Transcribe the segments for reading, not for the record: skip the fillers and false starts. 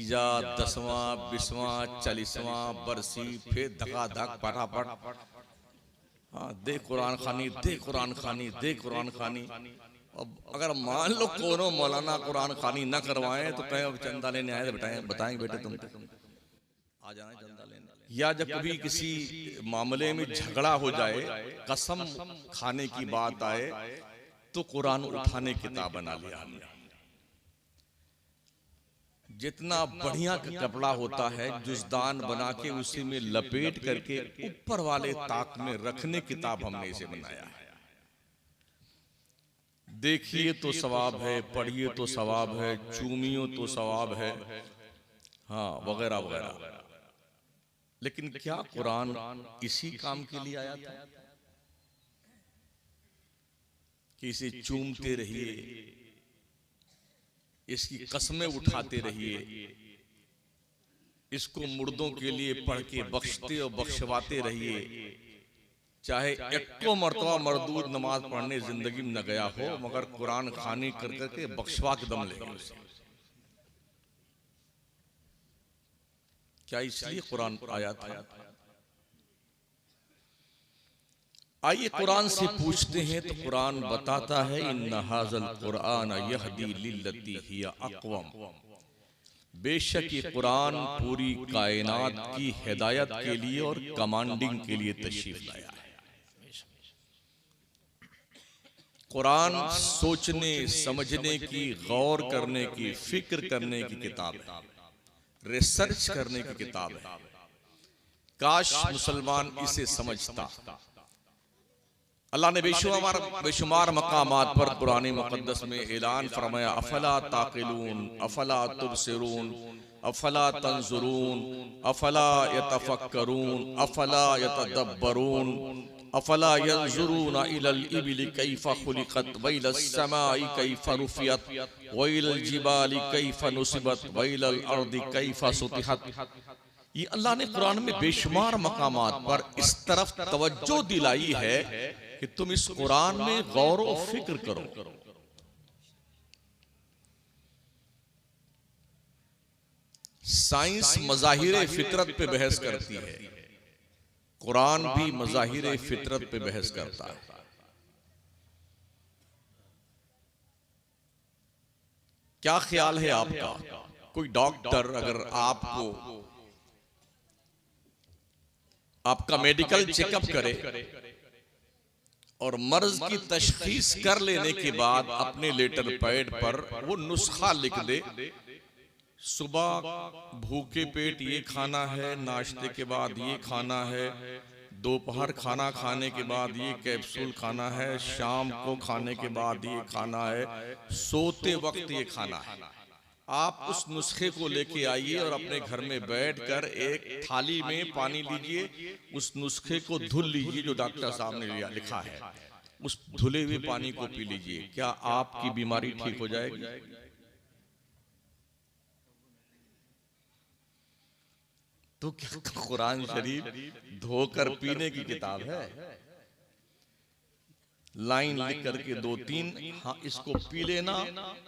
तीजा, 10वां, 20वां, 40वां बरसी, फिर धकाधक फटाफट। हाँ, दे कुरान खानी, दे कुरान खानी, दे कुरान खानी। अब अगर मान लो कोनो मौलाना कुरान खानी न करवाएं तो कहें अब चंदा लेने आए तो बताएंगे बेटे तुम आ जाना चंदा लेने। या जब कभी किसी मामले में झगड़ा हो जाए, कसम खाने की बात आए, तो कुरान उठाने किताब बना लिया हमने। जितना बढ़िया कपड़ा होता है जुज़दान बना के उसी में लपेट करके ऊपर वाले ताक में रखने किताब हमने इसे बनाया है। देखिए तो सवाब है, पढ़िए तो सवाब है, चूमियो तो सवाब है, हाँ वगैरह वगैरह। लेकिन क्या कुरान इसी काम के लिए आया था कि इसे चूमते रहिए, इसकी कस्में उठाते रहिए, इसको मुर्दों के लिए पढ़ के बख्शते और बख्शवाते रहिए, चाहे एको मर्तबा मरदूद नमाज पढ़ने जिंदगी में न गया हो, मगर कुरान खानी कर करके बख्शवा के दम लेंगे उसे। क्या इसलिए कुरान आया था? आइए कुरान से पूछते हैं तो कुरान बताता है इन्ना हाज़ल कुरान यहदी लिल्लती हिया अक़वम, बेशक ये कुरान पूरी कायनात की हिदायत के लिए और कमांडिंग के लिए तशरीफ लाया है। कुरान सोचने समझने की, गौर करने की, फिक्र करने की किताब है, रिसर्च करने की किताब है। काश मुसलमान इसे समझता। अल्लाह ने बेशुमार मकामात पर कुरान मुक़द्दस में ऐलान फरमाया, अफला ताक़िलून, अफला तुबसिरून, अफला तंजुरून, अफला यतफक्करून, अफला यतदब्बरून, अफला यंजुरून इलल इबिल कैफ़ खुलिक़त व इलस समाई कैफ़ रुफ़ियत व इलल जिबाली कैफ़ नुसिबत व इलल अर्दि कैफ़ सुतिहत। ये अल्लाह ने कुरान में बेशुमार मकामात पर इस तरफ तवज्जो दिलाई है कि तुम इस कुरान में गौर और फिक्र करो। साइंस मज़ाहिर फितरत पे बहस करती है, कुरान भी मज़ाहिर फितरत पे बहस करता है। क्या ख्याल है आपका? कोई डॉक्टर अगर आपको आपका मेडिकल चेकअप करे और मर्ज की तशखीस कर लेने के बाद अपने लेटर पैड पर वो नुस्खा लिख दे, सुबह भूखे पेट ये खाना है, नाश्ते के बाद ये खाना है, दोपहर खाना खाने के बाद ये कैप्सूल खाना है, शाम को खाने के बाद ये खाना है, सोते वक्त ये खाना है। आप उस नुस्खे को लेके आइए और अपने घर में बैठकर एक थाली में पानी लीजिए, उस नुस्खे को धुल लीजिए जो डॉक्टर साहब ने लिखा है, उस धुले हुए पानी को पी लीजिए। क्या आपकी बीमारी ठीक हो जाएगी? तो क्या कुरान शरीफ धोकर पीने की किताब है? लाइन लिख करके 2-3, हाँ इसको पी लेना,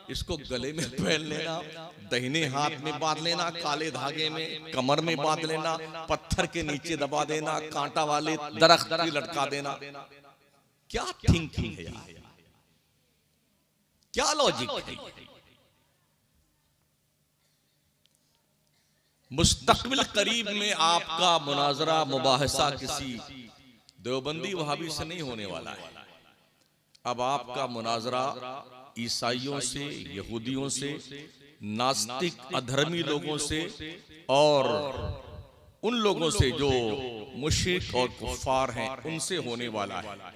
इसको गले में पहन लेना, दाहिने हाथ में बांध लेना, काले धागे में कमर में बांध लेना, पत्थर के नीचे दबा देना, कांटा वाले दरख्त पे लटका देना। क्या थिंकिंग है यार? क्या लॉजिक है? मुस्तकबिल करीब में आपका मुनाजरा मुबाहसा किसी देवबंदी वहाबी से नहीं होने वाला है। अब आपका मुनाजरा ईसाइयों से, यहूदियों से, नास्तिक अधर्मी लोगों से और उन लोगों से जो मुशरिक और कुफ्फार हैं उनसे होने वाला है।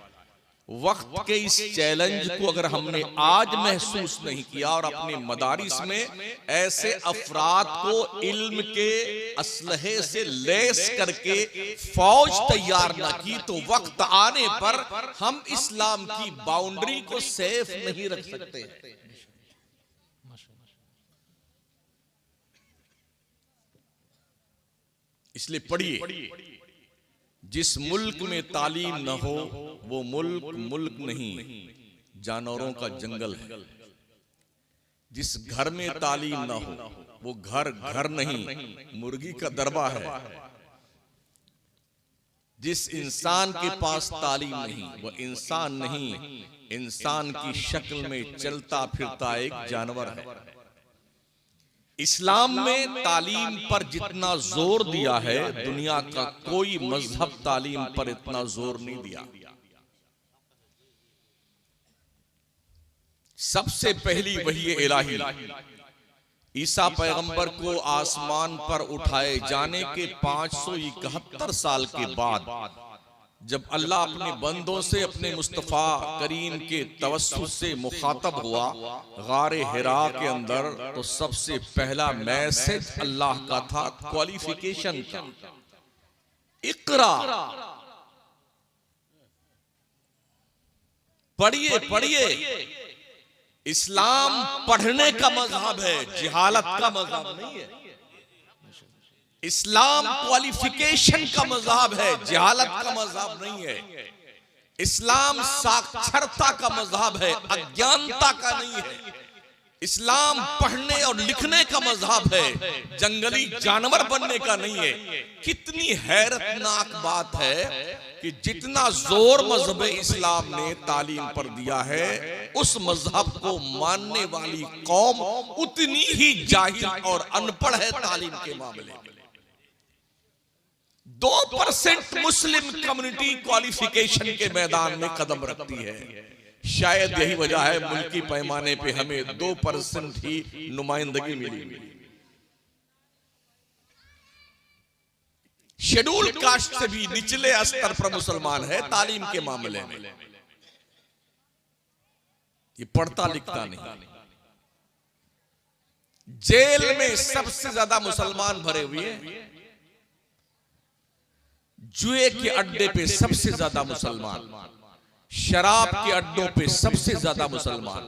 वक्त के इस चैलेंज को अगर हमने आज महसूस नहीं किया और अपने मदारिस में ऐसे अफराद को इल्म के असलहे से लैस करके फौज तैयार न की, तो वक्त आने पर हम इस्लाम की बाउंड्री को सेफ नहीं रख सकते। इसलिए पढ़िए, जिस मुल्क में तालीम न हो वो मुल्क मुल्क नहीं, जानवरों का जंगल है। जिस घर में तालीम न हो वो घर घर नहीं, मुर्गी का दरबा है। जिस इंसान के पास तालीम नहीं वो इंसान नहीं, इंसान की शक्ल में चलता फिरता एक जानवर है। इस्लाम में तालीम पर जितना जोर दिया है दुनिया का कोई मजहब तालीम पर इतना जोर नहीं दिया। सबसे पहली वही इलाही ईसा पैगंबर को आसमान पर उठाए जाने के 571 साल के बाद जब अल्लाह अपने बंदों से अपने मुस्तफा करीम के तवस्सुल से मुखातब हुआ गारे हिरा के अंदर, तो सबसे पहला मैसेज अल्लाह का था क्वालिफिकेशन का। इकरा, पढ़िए पढ़िए। इस्लाम पढ़ने का मजहब है, जिहालत का मजहब नहीं है। इस्लाम क्वालिफिकेशन का मजहब है, जिहालत का मजहब नहीं है। इस्लाम साक्षरता का मजहब है, अज्ञानता का नहीं है। इस्लाम पढ़ने और लिखने का मजहब है, जंगली जानवर बनने का नहीं है। कितनी हैरतनाक बात है कि जितना जोर मजहब इस्लाम ने तालीम पर दिया है, उस मजहब को मानने वाली कौम उतनी ही जाहिल और अनपढ़ है तालीम के मामले में। 2% मुस्लिम कम्युनिटी क्वालिफिकेशन के मैदान में कदम रखती है। शायद यही वजह है मुल्की पैमाने पे हमें 2% ही नुमाइंदगी मिली। शेड्यूल कास्ट से भी निचले स्तर पर मुसलमान है तालीम के मामले में। ये पढ़ता लिखता नहीं। जेल में सबसे ज्यादा मुसलमान भरे हुए हैं, जुए के अड्डे पे सबसे ज्यादा मुसलमान, शराब के अड्डों पे सबसे ज्यादा मुसलमान,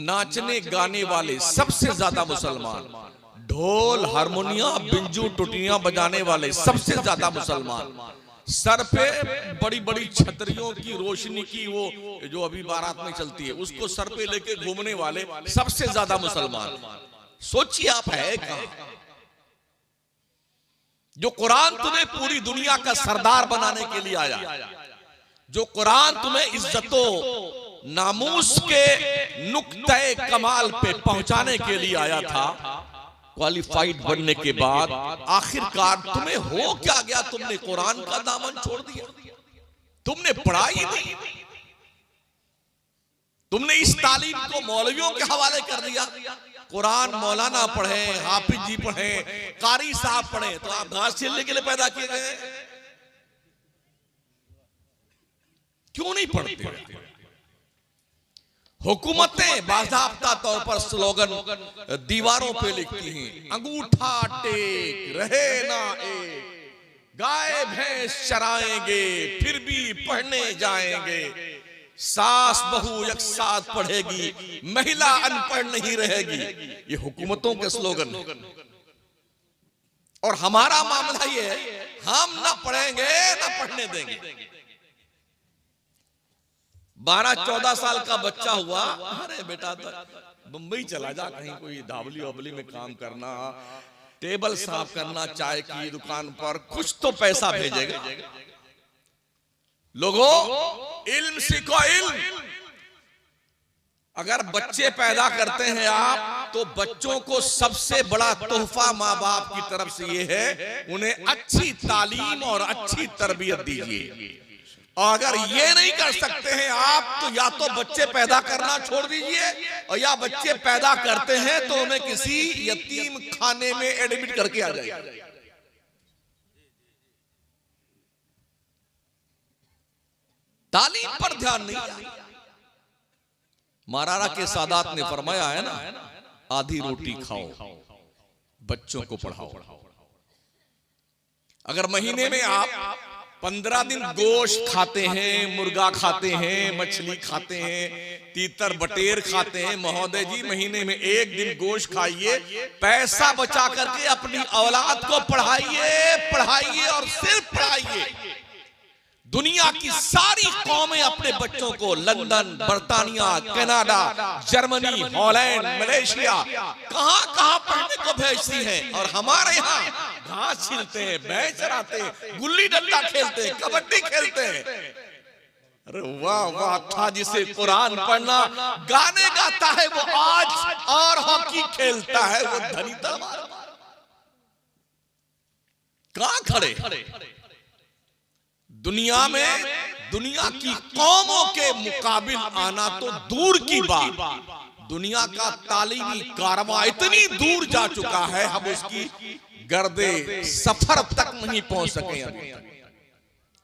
नाचने गाने वाले सबसे ज्यादा मुसलमान, ढोल हारमोनियम बिंजू टुटियां बजाने वाले सबसे ज्यादा मुसलमान, सर पे बड़ी बड़ी छतरियों की रोशनी की वो जो अभी बारात में चलती है उसको सर पे लेके घूमने वाले सबसे ज्यादा मुसलमान। सोचिए आप है कहां? जो कुरान तुम्हें पूरी दुनिया का सरदार बनाने के लिए आया, जो कुरान तुम्हें इज्जतो नामूस के नुक्ते कमाल पे पहुंचाने के लिए आया था, क्वालिफाइड बनने के बाद आखिरकार तुम्हें हो क्या गया? तुमने कुरान का दामन छोड़ दिया, तुमने पढ़ाई नहीं, तुमने इस तालीम को मौलवियों के हवाले कर दिया। कुरान मौलाना पढ़े, हाफिज जी पढ़े, कारी साहब पढ़े, तो आप घास छीलने के लिए पैदा किए गए? क्यों नहीं पढ़ते? हुकूमतें बाज़ाब्ता तौर पर स्लोगन दीवारों पे लिखती हैं, अंगूठा टेक रहे ना एक, गाय भैंस चराएंगे फिर भी पढ़ने जाएंगे, सास बहू एक साथ पढ़ेगी, महिला अनपढ़ नहीं रहेगी। ये हुकूमतों के स्लोगन। और हमारा मामला ये है, हम ना पढ़ेंगे ना पढ़ने देंगे। 12-14 साल का बच्चा हुआ, अरे बेटा मुंबई चला जा, कहीं कोई धावली वावली में काम करना, टेबल साफ करना चाय की दुकान पर, कुछ तो पैसा भेजेगा। लोगों इल्म सीखो, इल्म। अगर बच्चे पैदा करते हैं आप, तो बच्चों को सबसे बड़ा तोहफा माँ बाप की तरफ से ये है, उन्हें अच्छी तालीम और अच्छी तरबियत दीजिए। और अगर ये नहीं कर सकते हैं आप, तो या तो बच्चे पैदा करना छोड़ दीजिए, और या बच्चे पैदा करते हैं तो उन्हें किसी यतीम खाने में एडमिट करके आ जाइए। तालीम पर ध्यान नहीं। मरारा के सादात ने फरमाया है ना, आधी रोटी खाओ, बच्चों को पढ़ाओ। अगर महीने में आप 15 दिन गोश्त खाते हैं, मुर्गा खाते हैं, मछली खाते हैं, तीतर बटेर खाते हैं, महोदय जी महीने में 1 दिन गोश्त खाइए, पैसा बचा करके अपनी औलाद को पढ़ाइए, पढ़ाइए और सिर्फ पढ़ाइए। दुनिया की सारी कौमें अपने बच्चों को लंदन, बर्तानिया, कनाडा, जर्मनी, हॉलैंड, मलेशिया कहां कहां पढ़ने को भेजती हैं, और हमारे यहाँ घास छीलते हैं, भैंस चराते हैं, गुल्ली डंडा खेलते हैं, कबड्डी खेलते हैं। अरे वाह वाह, था जिसे कुरान पढ़ना, गाने गाता है वो आज, और हॉकी खेलता है वो धनी तलवार। कहां खड़े? दुनिया में दुनिया की कौमों के मुकाबिल आना तो दूर की बात, दुनिया का तालीमी कारवां इतनी दूर जा चुका है, हम उसकी गर्दे सफर तक नहीं पहुंच सके अभी तक।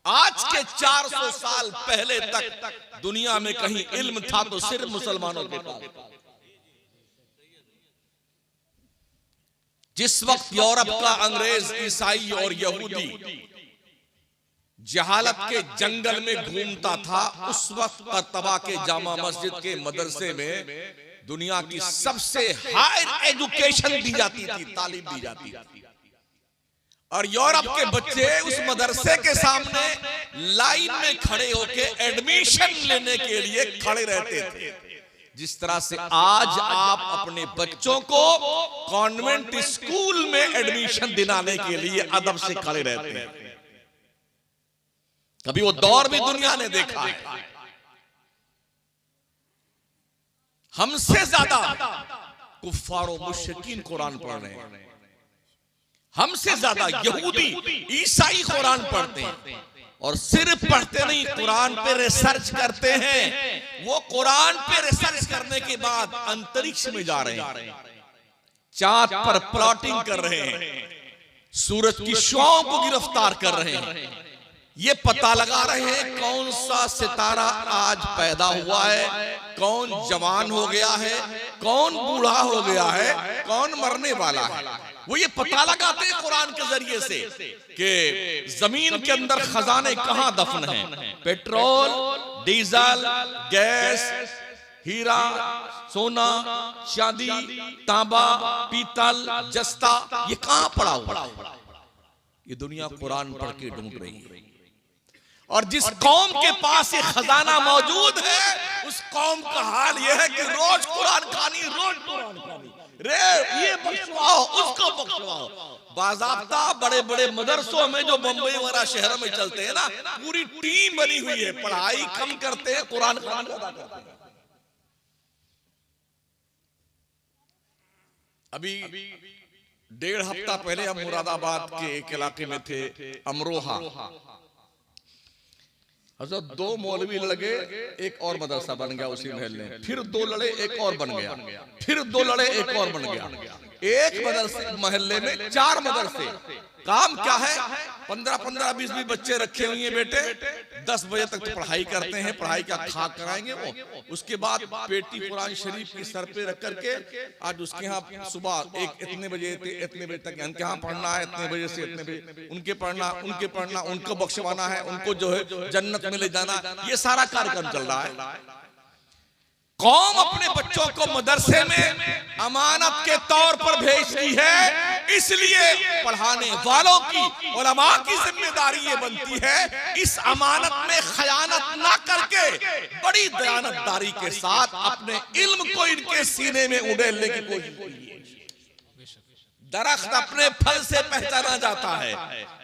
आज के 400 साल पहले तक दुनिया में कहीं इल्म था तो सिर्फ मुसलमानों के पास। जिस वक्त यूरोप का अंग्रेज, ईसाई और यहूदी जहालत के जंगल में घूमता था, उस वक्त करतबा के जामा मस्जिद के मदरसे में दुनिया की सबसे हायर एजुकेशन दी जाती थी, तालीम दी जाती थी। और यूरोप के बच्चे उस मदरसे के सामने लाइन में खड़े होकर एडमिशन लेने के लिए खड़े रहते थे। जिस तरह से आज आप अपने बच्चों को कॉन्वेंट स्कूल में एडमिशन दिलाने के लिए अदब से खड़े रहते हैं। कभी वो दौर भी दुनिया ने देखा है। हमसे ज्यादा कुफ्फार और मुश्रिकीन कुरान पढ़ रहे हैं, हमसे ज्यादा यहूदी, ईसाई कुरान पढ़ते हैं, और सिर्फ पढ़ते नहीं, कुरान पे रिसर्च करते हैं। वो कुरान पे रिसर्च करने के बाद अंतरिक्ष में जा रहे हैं, चांद पर प्लॉटिंग कर रहे हैं, सूरज की शुआओं को गिरफ्तार कर रहे हैं, ये पता लगा रहे हैं कौन सा सितारा आज पैदा हुआ है, कौन जवान हो गया है, कौन बूढ़ा हो गया है, कौन मरने वाला है। वो ये पता लगाते हैं कुरान के जरिए से कि जमीन के अंदर खजाने कहां दफन हैं, पेट्रोल, डीजल, गैस, हीरा, सोना, चांदी, तांबा, पीतल, जस्ता, ये कहां पड़ा हुआ है? ये दुनिया कुरान पढ़ के ढूंढ रही है। और जिस कौम के पास ये खजाना मौजूद है, उस कौम का हाल यह है कि रोज कुरान खानी, रोज कुरान खानी, रे ये बख्शवाओ, उसको बख्शवाओ। बाज़ाब्ता बड़े बड़े मदरसों में जो बंबई वगैरह शहरों में चलते हैं ना, पूरी टीम बनी हुई है, पढ़ाई कम करते हैं, कुरान खान ज्यादा करते हैं। अभी 1.5 हफ्ता पहले हम मुरादाबाद के एक इलाके में थे, अमरोहा। हज़रत 2 मौलवी लगे, एक और मदरसा बन गया उसी महल्ले में, फिर 2 लड़े, एक और बन गया, फिर 2 लड़े, एक और बन गया। एक मदरसे महल्ले में 4 मदरसे। काम क्या है? 15-15, 20-20 बच्चे रखे हुए हैं बेटे, 10 बजे तक तो पढ़ाई करते हैं, पढ़ाई का खाक कराएंगे वो, उसके बाद पेटी कुरान शरीफ की सर पे रख करके, आज उसके यहाँ सुबह इतने बजे तक इनके यहाँ पढ़ना है, इतने बजे से इतने बजे उनके पढ़ना, उनको बख्शवाना है, उनको जो है जन्नत में ले जाना, ये सारा कार्यक्रम चल रहा है। कौम अपने बच्चों को मदरसे में अमानत के तौर पर भेजती है, इसलिए पढ़ाने वालों की, उलमा की जिम्मेदारी ये बनती है इस अमानत में खयानत ना करके बड़ी दयानतदारी के साथ अपने इल्म को इनके सीने में उड़ेलने की कोशिश कीजिए। दरख्त अपने फल से पहचाना जाता है।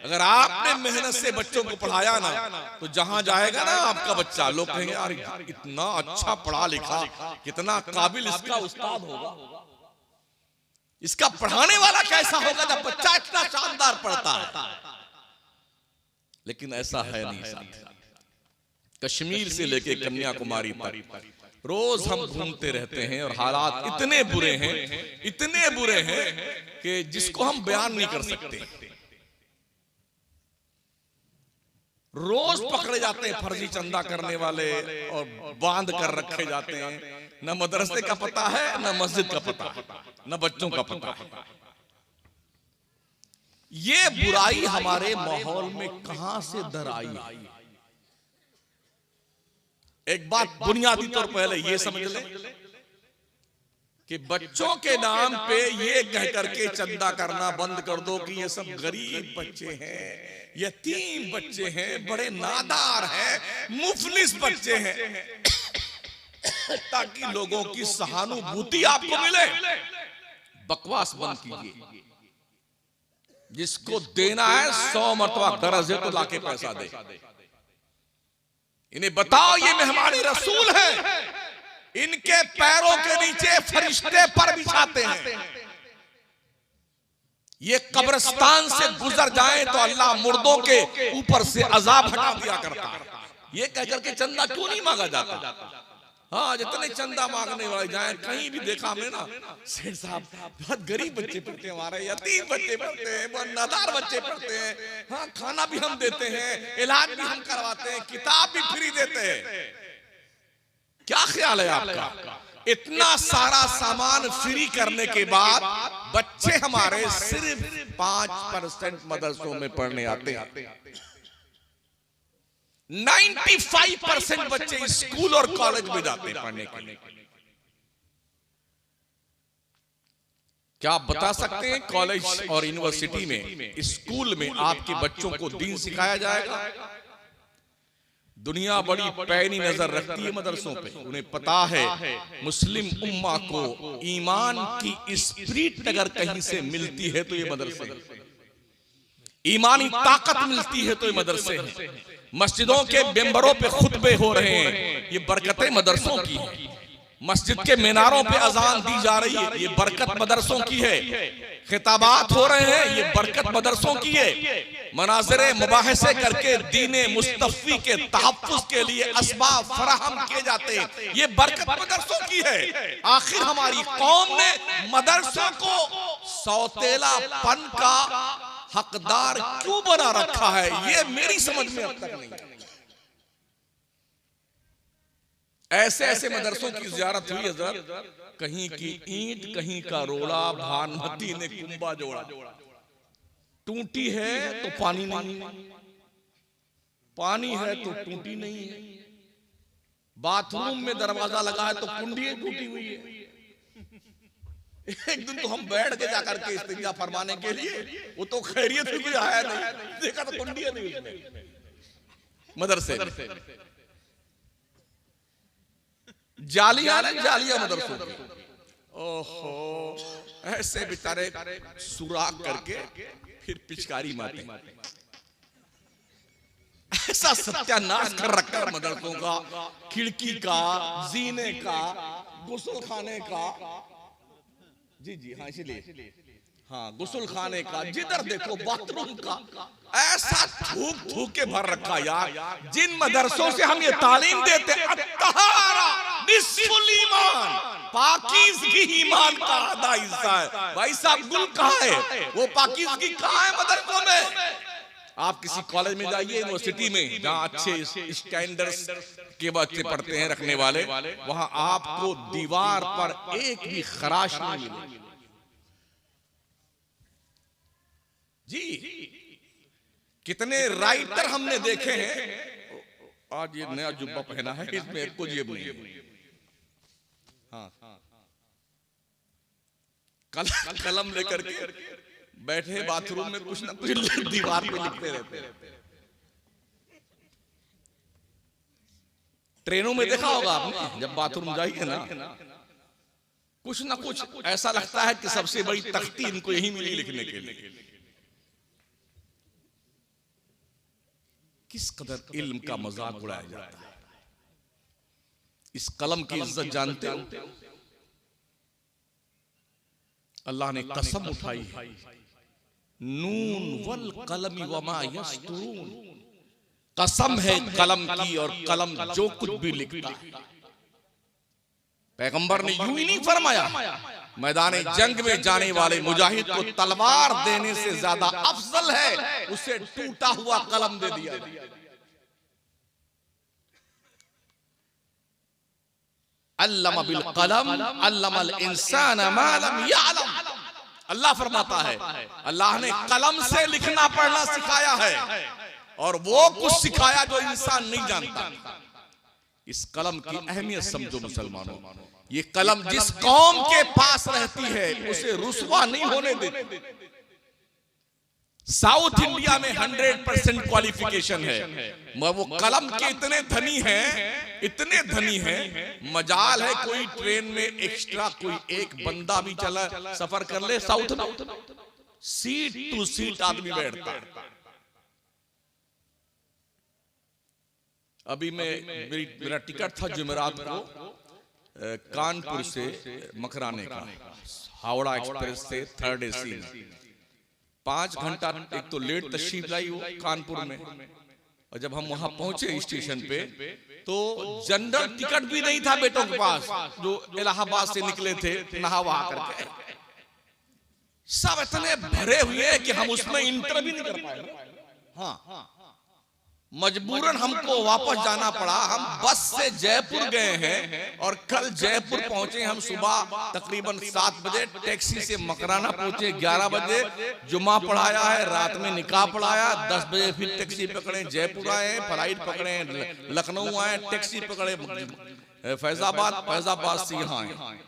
अगर आपने मेहनत से बच्चों को पढ़ाया ना, तो जहां जाएगा ना आपका बच्चा, लोग कहेंगे यार इतना अच्छा पढ़ा लिखा, कितना काबिल इसका उस्ताद होगा, इसका पढ़ाने वाला कैसा होगा जब बच्चा इतना शानदार पढ़ता है। लेकिन ऐसा है नहीं साथ। कश्मीर से लेके कन्याकुमारी तक रोज हम घूमते रहते हैं और हालात इतने बुरे हैं कि जिसको हम बयान नहीं कर सकते। रोज पकड़े जाते हैं फर्जी चंदा करने वाले और बांध कर रखे जाते हैं। न मदरसे का पता है, न मस्जिद का पता है, न बच्चों का पता है। ये बुराई हमारे माहौल में कहां से दर आई? एक बात बुनियादी तौर पर पहले ये समझ लें कि बच्चों के नाम पे ये कह करके चंदा करना बंद कर दो कि ये सब गरीब बच्चे हैं, यतीम बच्चे हैं, बड़े नादार हैं, मुफलिस बच्चे हैं, ताकि लोगों की सहानुभूति आपको मिले। बकवास बंद कीजिए। जिसको देना है 100 मरतबा गरज है तो लाके पैसा दे। इन्हें बताओ ये मेहमान रसूल हैं, इनके पैरों के नीचे फरिश्ते पर बिछाते हैं। ये कब्रिस्तान से गुजर जाएं तो अल्लाह मुर्दों के ऊपर से अजाब हटा दिया करता है। ये कहकर के चंदा क्यों नहीं मांगा जाता? हाँ, जितने चंदा मांगने वाले जाएं, कहीं भी देखा हमने ना, सेठ साहब बहुत गरीब बच्चे पढ़ते हैं, हमारे यतीम बच्चे पढ़ते हैं, बहुत नादार बच्चे पढ़ते हैं, हाँ खाना भी हम देते हैं, इलाज भी हम करवाते हैं, किताब भी फ्री देते हैं। क्या ख्याल है आपका? इतना सारा सामान फ्री करने के बाद बच्चे हमारे सिर्फ 5% मदरसों में पढ़ने आते हैं। 95% बच्चे स्कूल और कॉलेज में जाते हैं पढ़ने के लिए। क्या आप बता सकते हैं कॉलेज और यूनिवर्सिटी में, स्कूल में आपके बच्चों को दीन सिखाया जाएगा? दुनिया बड़ी पैनी नजर रखती है मदरसों पे। उन्हें पता है मुस्लिम उम्मा को ईमान की स्पिरिट अगर कहीं से मिलती है तो ये मदरसे हैं, ईमानी ताकत मिलती है तो ये मदरसे हैं। मस्जिदों के मेंबरों पे खुतबे हो रहे हैं, ये बरकतें मदरसों की है। मस्जिद के मीनारों पे अजान दी जा रही है, ये बरकत मदरसों की है। खिताबात हो रहे हैं, ये बरकत मदरसों की है। मनाज़रे मुबाहिसे करके दीने मुस्तफ़ी के तहफ़्फ़ुज़ के लिए असबाब फराहम किए जाते हैं, ये बरकत मदरसों की है। आखिर हमारी कौम ने मदरसों को सौतेलापन का हकदार क्यों बना रखा है, ये मेरी समझ में अब तक नहीं। ऐसे ऐसे मदरसों की ज़ियारत हुई हज़रत, कहीं की ईंट कहीं का रोड़ा, भानमती ने कुंबा जोड़ा। टूटी है तो पानी नहीं, पानी है तो टूटी नहीं है। बाथरूम में दरवाजा लगा है तो कुंडी टूटी हुई है। एक दिन तो हम बैठ के जाकर के इस्तिंजा फरमाने के लिए, वो तो खैरियत भी कोई आया नहीं, देखा तो कुंडी नहीं उसमें मदरसे। जालिया मदरसों की। ओहो, ऐसे बेचारे सुराख करके फिर पिचकारी मारते। ऐसा सत्यानाश कर रखा है मदरसों का, खिड़की का, जीने का, गुस्ल खाने का। जी जी हाँ, इसीलिए हाँ, गुस्ल खाने का, जिधर देखो बाथरूम का, ऐसा थूक थूक के भर रखा यार। जिन मदरसों से हम ये तालीम देते हैं, अत्तहारा निस्फुल ईमान, पाकीज़गी ईमान का आधा हिस्सा है। भाई साहब, गुल कहाँ है? वो पाकीज़गी कहाँ है मदरसों में? आप किसी कॉलेज में जाइए, यूनिवर्सिटी में, जहाँ अच्छे स्टैंडर्ड्स के बच्चे पढ़ते हैं रखने वाले, वहां आपको दीवार पर एक भी खराश नहीं मिलेगी। जी, कितने राइटर हमने देखे हैं। आज ये नया जुब्बा पहना है, इसमें एक को जेब नहीं है। हाँ, कलम लेकर के बैठे बाथरूम में, कुछ ना कुछ दीवार पे लिखते रहते हैं। ट्रेनों में देखा होगा आपने, जब बाथरूम जाइए ना, कुछ ना कुछ ऐसा लगता है कि सबसे बड़ी तख्ती इनको यही मिली लिखने के लिए। किस कदर इल्म का मजाक उड़ाया जाता है। इस कलम की इज्जत जानते हो? अल्लाह ने कसम उठाई है, नून वल कलमी वमा यस्तुरून। कसम है कलम की, और कलम जो कुछ भी लिखता है। पैगंबर ने यूं ही नहीं फरमाया, मैदान जंग में जाने वाले मुजाहिद को तलवार देने से ज्यादा अफजल है उसे टूटा हुआ कलम दे दिया। अल्लमा बिल कलम अल्लमल इंसान मा लम यअलम। अल्लाह फरमाता है, अल्लाह ने कलम से लिखना पढ़ना सिखाया है, और वो कुछ सिखाया जो इंसान नहीं जानता। इस कलम की अहमियत समझो मुसलमानों। ये कलम जिस कौम के पास रहती है उसे रुसवा नहीं होने देती। साउथ इंडिया में 100% क्वालिफिकेशन है, मगर वो कलम के इतने धनी हैं, इतने धनी हैं, मजाल है कोई ट्रेन में एक्स्ट्रा कोई एक बंदा भी चला सफर कर ले साउथ में, सीट टू सीट आदमी बैठता है। अभी मेरा टिकट था जुमेरात को कानपुर से मकराने का, हावड़ा एक्सप्रेस से 3rd AC में। 5 घंटा एक तो लेट तशरीफ लाई वो कानपुर में, और जब हम वहां पहुंचे स्टेशन पे तो जनरल टिकट भी नहीं था बेटों के पास, जो इलाहाबाद से निकले थे नहा वहा करके। सब इतने भरे हुए कि हम उसमें इंटर भी नहीं कर पाए। हाँ, मजबूरन हमको वापस जाना पड़ा। हम बस से जयपुर गए हैं और कल जयपुर पहुंचे हम सुबह तकरीबन 7 बजे, टैक्सी से मकराना पहुंचे 11 बजे, जुमा पढ़ाया है, रात में निकाह पढ़ाया, 10 बजे फिर टैक्सी पकड़े जयपुर आए, फ्लाइट पकड़े लखनऊ आए, टैक्सी पकड़े फैजाबाद, फैजाबाद से यहाँ आए।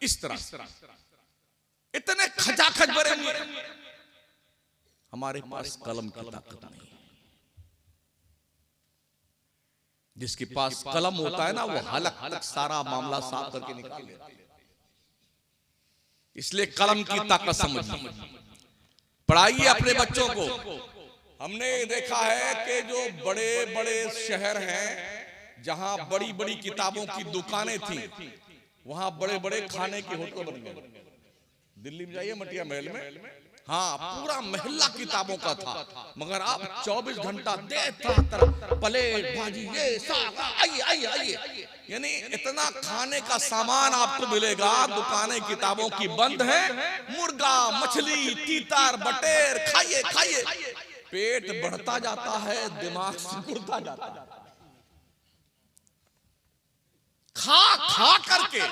इस तरह इतने खचाखच भरे हुए, हमारे पास कलम की ताकत नहीं। जिसके पास कलम होता है ना, वो हलक हलक सारा मामला साफ करके निकाल लेता है। इसलिए कलम की ताकत समझिए, पढ़ाइए अपने बच्चों को। हमने देखा है कि जो बड़े बड़े शहर हैं जहां बड़ी बड़ी किताबों की दुकानें थी, वहां बड़े बड़े खाने के होटल बन गए। दिल्ली में जाइए मटिया महल में, हाँ पूरा महल्ला किताबों का था, मगर आप 24 घंटा प्लेट भाजी ये साग आइए आइए आइए, यानी इतना खाने का सामान आपको मिलेगा। दुकानें किताबों की बंद हैं, मुर्गा मछली तीतर बटेर खाइए खाइए, पेट बढ़ता जाता है, दिमाग सिकुड़ता जाता है। खा खा करके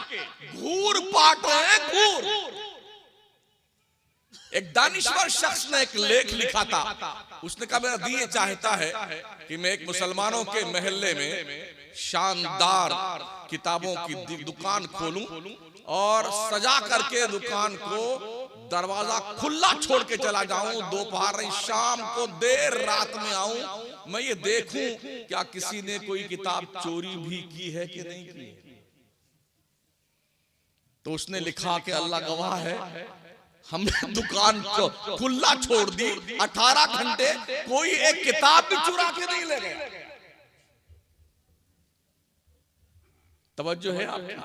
घूर पाट रहे हैं, घूर। एक दानिश्वर शख्स ने एक लेख लिखा था, उसने कहा मेरा दिल चाहता है कि मैं एक मुसलमानों के महल्ले में शानदार किताबों की दुकान खोलूं और सजा करके दुकान को दरवाजा खुला छोड़ के चला जाऊं, दोपहर शाम को देर रात में आऊं, मैं ये देखूं क्या किसी ने कोई किताब चोरी भी की है कि नहीं की। तो उसने लिखा कि अल्लाह गवाह है, हमने दुकान को खुला छोड़ दी, 18 घंटे कोई एक किताब भी चुरा के नहीं ले गया। तवज्जो है आपकी?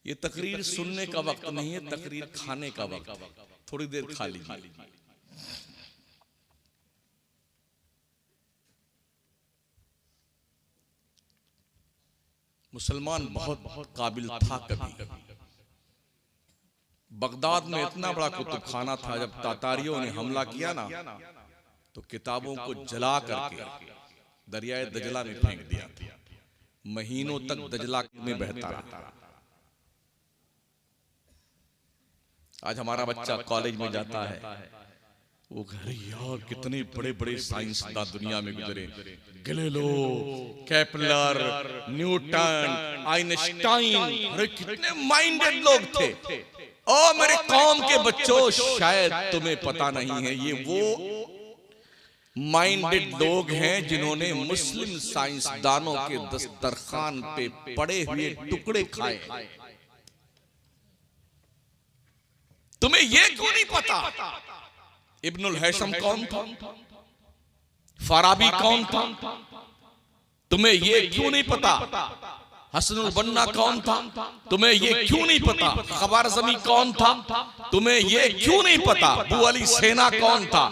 ये तकरीर सुनने का वक्त नहीं है, तकरीर खाने का वक्त है। थोड़ी देर खा लीजिए। मुसलमान बहुत काबिल था। कभी बगदाद में इतना बड़ा कुतुब खाना था, जब तातारियों ने हमला किया ना तो किताबों को जला करके दरियाए दजला में फेंक दिया था। महीनों तक दजला में बहता रहा। आज हमारा बच्चा कॉलेज में जाता है, वो घर यार कितने बड़े बड़े साइंसदान दुनिया में गुजरे, गैलीलियो, केपलर, न्यूटन, आइंस्टाइन, अरे कितने माइंडेड लोग थे। ओ मेरे कौम के बच्चों, शायद तुम्हें पता नहीं है, ये वो माइंडेड लोग हैं जिन्होंने मुस्लिम साइंसदानों के दस्तरखान पे पड़े हुए टुकड़े खाए। तुम्हें ये क्यों नहीं पता इब्नुल हैशम कौन था, फाराबी कौन था? तुम्हें ये क्यों नहीं पता हसनुल बन्ना कौन था? तुम्हें ये क्यों नहीं पता खवारज़मी कौन था? तुम्हें ये क्यों नहीं पता अबू अली सेना कौन था?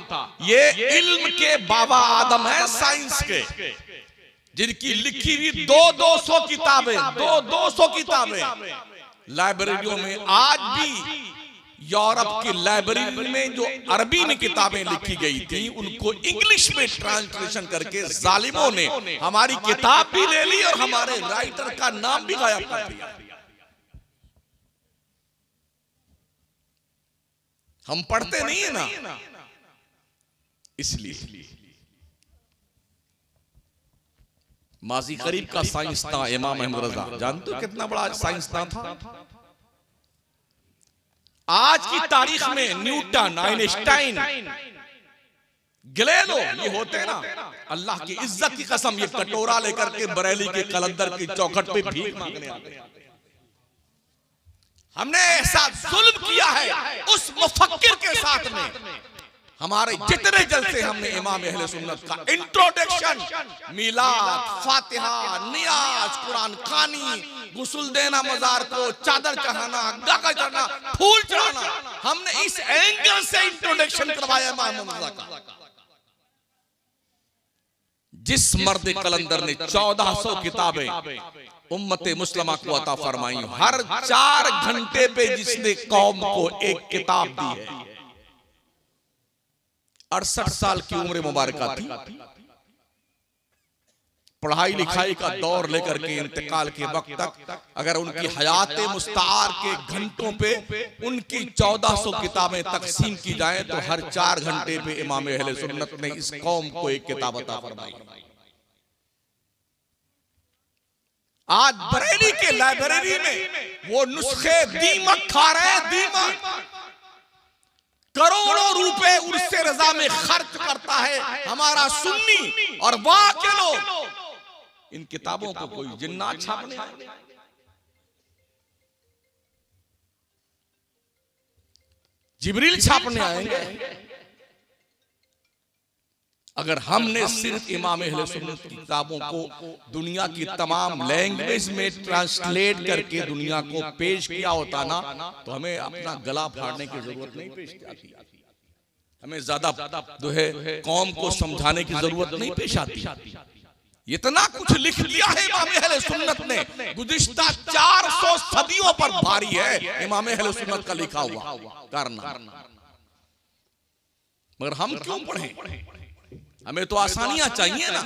ये इल्म के बाबा आदम है, साइंस के, जिनकी लिखी हुई 200 किताबें, 200 किताबें लाइब्रेरियों में। आज भी यूरोप की लाइब्रेरी में जो अरबी में किताबें लिखी गई थी, उनको इंग्लिश में ट्रांसलेशन करके जालिमों ने हमारी किताब भी ले ली और हमारे राइटर का नाम भी गायब कर दिया। हम पढ़ते नहीं है ना, इसलिए माजी करीब का साइंसदान इमाम अहमद रजा, जानते हो कितना बड़ा साइंसदान था? आज की तारीख में न्यूटन, आइंस्टाइन, गैलीलियो ये होते हैं ना, अल्लाह की इज्जत की कसम ये कटोरा लेकर के बरेली के कलंदर की चौखट पे भीख मांगने आते हैं। हमने ऐसा जुल्म किया है उस मुफक्किर के साथ में। हमारे जितने जलसे हमने इमाम अहले सुन्नत का इंट्रोडक्शन, मिलाद, फातिहा, नियाज, कुरान खानी, गुस्ल देना मजार को, चादर चढ़ाना, गागा चढ़ाना, फूल चढ़ाना, हमने इस एंगल से इंट्रोडक्शन करवाया इमाम अहमद का। जिस मर्द कलंदर ने 1400 किताबें उम्मत मुस्लिमा को अता फरमाई, हर 4 घंटे पे जिसने कौम को एक किताब दी है, 68 साल की उम्र मुबारक थी। पढ़ाई लिखाई का दौर लेकर के इंतकाल के वक्त तक अगर उनकी हयात मुस्तार के घंटों पे उनकी 1400 किताबें तकसीम की जाएं तो हर 4 घंटे पे इमाम अहले सुन्नत ने इस कौम को एक किताब अता फरमाई। आज बरेली के लाइब्रेरी में वो नुस्खे दीमक खा रहे हैं, दीमक करोड़ों रुपए उर्से रजा में खर्च करता है हमारा सुन्नी, और वहां के लोग इन किताबों को कोई जिन्नात छापने आए, जिब्रील छापने आएंगे। अगर हमने सिर्फ इमाम अहले सुन्नत की किताबों को दुनिया की तमाम लैंग्वेज में ट्रांसलेट करके दुनिया को पेश किया होता ना, तो हमें अपना गला फाड़ने की जरूरत नहीं पेश आती, हमें ज्यादा जो है कौम को समझाने की जरूरत नहीं पेश आती। इतना कुछ लिख दिया है इमाम अहले सुन्नत ने, गुज़िश्ता 400 सदियों पर भारी है इमाम अहले सुन्नत का लिखा हुआ करना, मगर हम क्यों पढ़ें? हमें तो आसानियां चाहिए ना।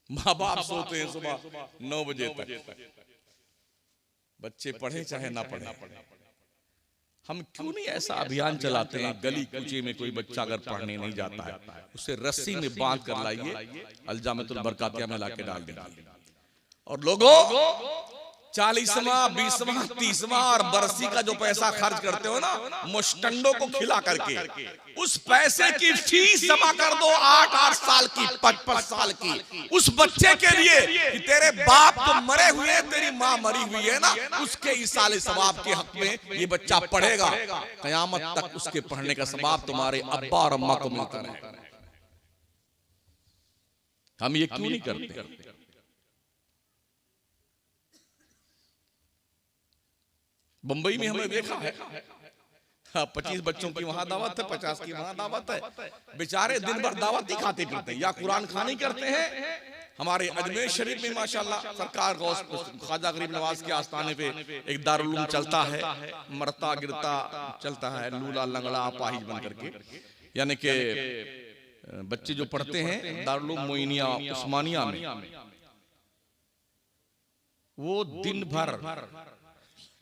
माँ बाप सोते हैं सुबह 9 बजे तक, बच्चे पढ़े चाहे ना पढ़े। हम क्यों नहीं ऐसा अभियान चलाते हैं, गली कूचे में कोई बच्चा अगर पढ़ने नहीं जाता है उसे रस्सी में बांध कर लाइए, अलजामतुल बरकातिया में लाके डाल देंगे। और लोगों 40वां 20वां 30वां और बरसी का जो पैसा खर्च करते हो ना मुस्टंडों को खिला करके, उस पैसे की फीस जमा कर दो 8-8 साल की, 5-5 साल की, उस बच्चे के लिए कि तेरे बाप तो मरे हुए हैं, तेरी माँ मरी हुई है ना, उसके इसाले सवाब के हक में ये बच्चा पढ़ेगा, कयामत तक उसके पढ़ने का सवाब तुम्हारे अब्बा और अम्मा को मिलता रहेगा। हम ये क्यों नहीं करते? बंबई में हमने देखा है 25 बच्चों की वहां दावत है, 50 की वहां दावत है, बेचारे दिन भर दावत ही खाते पीते या कुरान खानी करते हैं। हमारे अजमेर शरीफ में माशाल्लाह सरकार ख्वाजा गरीब नवाज के आस्थाने पे एक दारुल उलूम चलता है, मरता गिरता चलता है, लूला लंगड़ा अपाहिज बन करके, यानी कि बच्चे जो पढ़ते हैं दारुल उलूम मोइनिया उस्मानिया में, वो दिन भर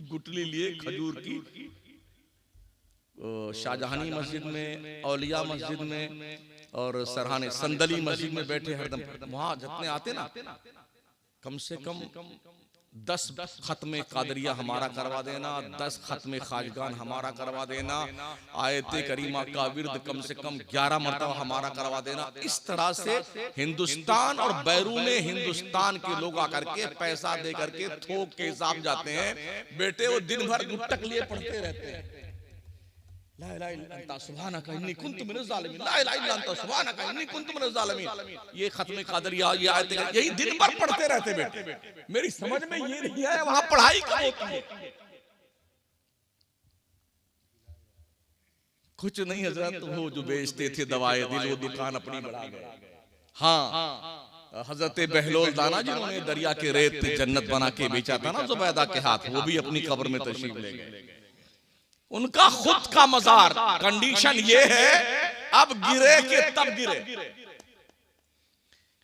गुटली लिए खजूर की शाहजहानी मस्जिद में, औलिया मस्जिद में और सरहाने संदली मस्जिद में बैठे हरदम, वहां जितने आते ना कम से कम 10 खत्मे कादरिया हमारा करवा देना, 10 खत्मे खाजगान हमारा करवा देना, आयते करीमा का विर्द कम से कम 11 मरतबा हमारा करवा देना। इस तरह से हिंदुस्तान और बैरून हिंदुस्तान के लोग आकर के पैसा दे करके थोक के हिसाब जाते हैं। बेटे वो दिन भर गुट्टक लिए पढ़ते रहते हैं, ला इलाहा इल्ला अंता सुब्हानका इन्नी कुन्तु मिनज़ ज़ालिमीन, ला इलाहा इल्ला अंता सुब्हानका इन्नी कुन्तु मिनज़ ज़ालिमीन। ये खत्मे कादरिया, ये आयतें, यही दिन भर पढ़ते रहते बेटे। मेरी समझ में ये नहीं है वहां पढ़ाई कब होती है? कुछ नहीं हजरत, वो जो बेचते थे दवाएं दिल वो दुकान अपनी बढ़ा गए। हाँ, हजरत बहलोल दाना जिन्होंने दरिया के रेत पे जन्नत बना के बेचा था ना जुबैदा के हाथ, वो भी अपनी कब्र में तशरीफ ले गए। उनका खुद का मजार, कंडीशन ये है अब गिरे के तब गिरे।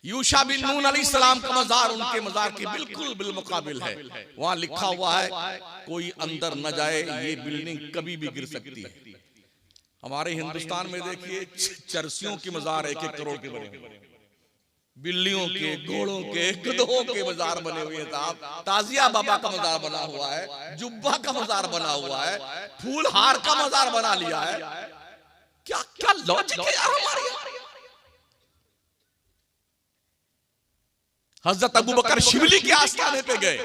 यूशा बिन नून अलैहिस्सलाम का मजार उनके मजार के बिल्कुल बिलमुकाबिल है। वहां लिखा हुआ है कोई अंदर न जाए, ये बिल्डिंग कभी भी गिर सकती है। हमारे हिंदुस्तान में देखिए चरसियों के मजार 1-1 करोड़ के बने हुए, बिल्लियों के, घोड़ों के, गधों के मजार बने हुए हैं साहब। ताजिया बाबा का मजार बना हुआ है, जुब्बा का मजार बना हुआ है, फूलहार का मजार बना लिया है। क्या क्या लॉजिक है यार हमारे यहाँ। हजरत अबू बकर शिबली के आस्थाने पे गए,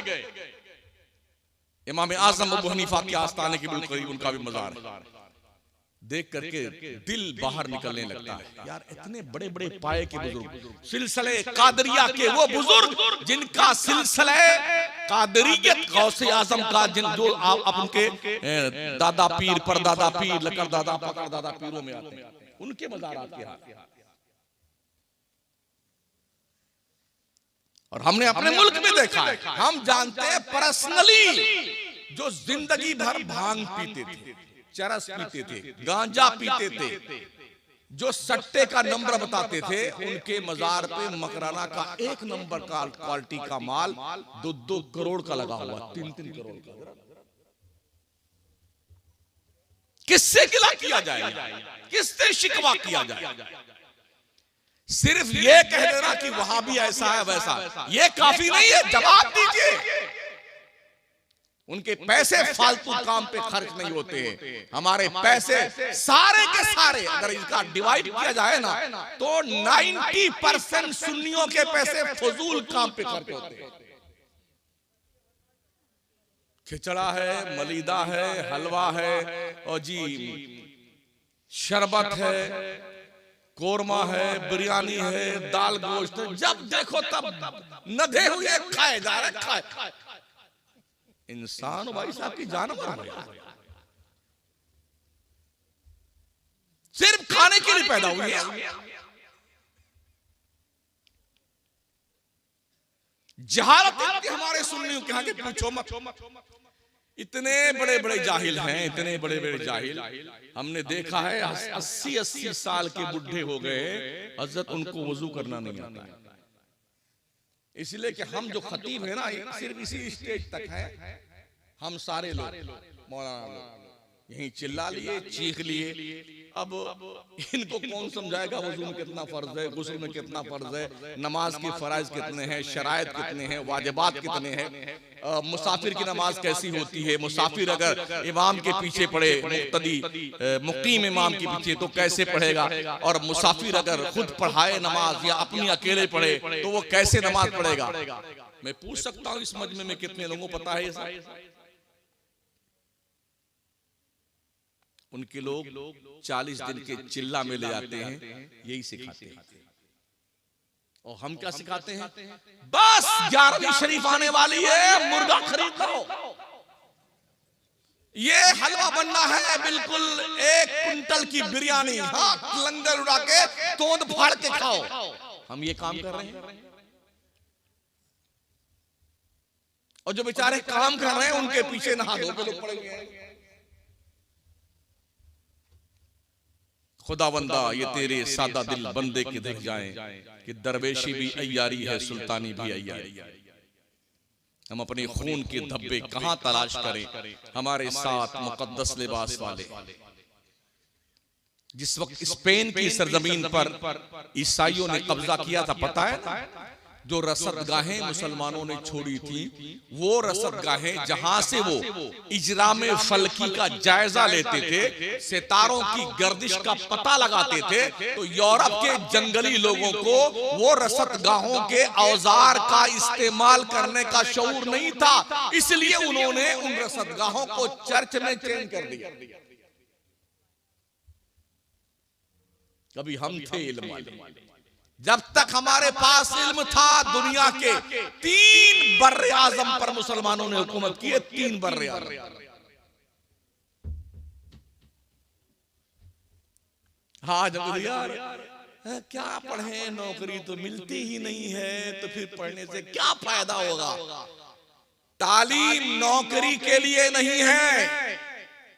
इमाम आजम अबू हनीफा के आस्थाने के बिल्कुल करीब उनका भी मजार है। देख करके दिल बाहर निकलने लगता है यार, इतने बड़े बड़े पाए के बुजुर्ग, सिलसिले कादरिया के वो बुजुर्ग जिनका सिलसिला कादरियत गौसे आजम का, जिन जो आप उनके दादा पीर, परदादा पीर, लकर दादा, पकड़ दादा पीरों में आते हैं, उनके मज़ारात के यहाँ। और हमने अपने मुल्क में देखा है, हम जानते हैं पर्सनली जो जिंदगी भर भांग पीते थे, चरस पीते थे, गांजा पीते थे, जो सट्टे का नंबर बताते थे, उनके मजार पे मकराना का 1 नंबर का क्वालिटी का माल 2-2 करोड़ का लगा हुआ, 3-3 करोड़ का। किससे गिला किया जाए, किससे शिकवा किया जाए? सिर्फ ये कह देना कि वहां भी ऐसा है वैसा, ये काफी नहीं है। जवाब दीजिए। उनके पैसे फालतू काम पे खर्च नहीं होते हैं, हमारे पैसे सारे के सारे अगर इसका डिवाइड किया जाए ना तो 90% सुन्नियों के पैसे फजूल काम पे खर्च होते हैं। खिचड़ा है, मलीदा है, हलवा है, और जी शरबत है, कोरमा है, बिरयानी है, दाल गोश्त, जब देखो तब नधे हुए खाए जा रहे, खाए। इंसान भाई साहब की जान पर सिर्फ खाने के लिए पैदा हुई है। जहालत हमारे सुन्नियों के यहाँ के पूछो मत। इतने बड़े बड़े जाहिल हैं, इतने बड़े बड़े जाहिल। हमने देखा है 80-80 साल के बुढ़े हो गए, हजरत उनको वजू करना नहीं आता है। इसलिए कि हम जो खतीब है ना, सिर्फ इसी स्टेज तक है। हम सारे लोग मौलाना लोग यहीं चिल्ला लिए, चीख लिए। अब इनको कौन समझाएगा वजू में कितना फर्ज है, गुस्ल में कितना फर्ज है, नमाज के फराइज कितने हैं, शरायत कितने हैं, वाजिबात कितने हैं, मुसाफिर की नमाज कैसी होती है, मुसाफिर अगर इमाम के पीछे पढ़े, मुक्तदी मुकीम इमाम के पीछे तो कैसे पढ़ेगा, और मुसाफिर अगर खुद पढ़ाए नमाज या अपनी अकेले पढ़े तो वो कैसे नमाज पढ़ेगा। मैं पूछ सकता हूँ इस मजमे में कितने लोगों को पता है ये सब? उनके लोग 40 दिन के चिल्ला में ले जाते हैं, यही सिखाते हैं। और हम क्या सिखाते हैं? बस 11वीं शरीफ आने वाली है, मुर्गा खरीद लो, ये हलवा बनना है, बिल्कुल 1 कुंटल की बिरयानी, हाँ लंगर उड़ा के तोड़ फाड़ के खाओ। हम ये काम कर रहे हैं। और जो बेचारे काम कर रहे हैं उनके पीछे नहा धो के लोग पड़े हुए हैं। खुदावंदा ये तेरे सादा दिल बंदे किधर जाएं, कि दरवेशी भी अय्यारी है, सुल्तानी भी अय्यारी। हम अपने खून के धब्बे कहां तलाश करें, हमारे साथ मुकद्दस लिबास वाले। जिस वक्त स्पेन की सरजमीन पर ईसाइयों ने कब्जा किया था, पता है जो रसदगाहें मुसलमानों ने छोड़ी थी, वो रसदगाहें जहां से वो इजराम फलकी का जायजा लेते थे, सितारों की गर्दिश का पता लगाते थे, तो यूरोप के जंगली लोगों को वो रसदगाहों के औजार का इस्तेमाल करने का शऊर नहीं था, इसलिए उन्होंने उन रसदगाहों को चर्च में चेंज कर दिया। कभी हम थे इल्म वाले, जब तक हमारे पास इल्म था, दुनिया के 3 बर्रे आजम पर मुसलमानों ने हुकूमत की है, 3 बर्रे आजम। हाँ जब यार क्या पढ़े, नौकरी तो मिलती ही नहीं है, तो फिर पढ़ने से क्या फायदा होगा? तालीम नौकरी के लिए नहीं है।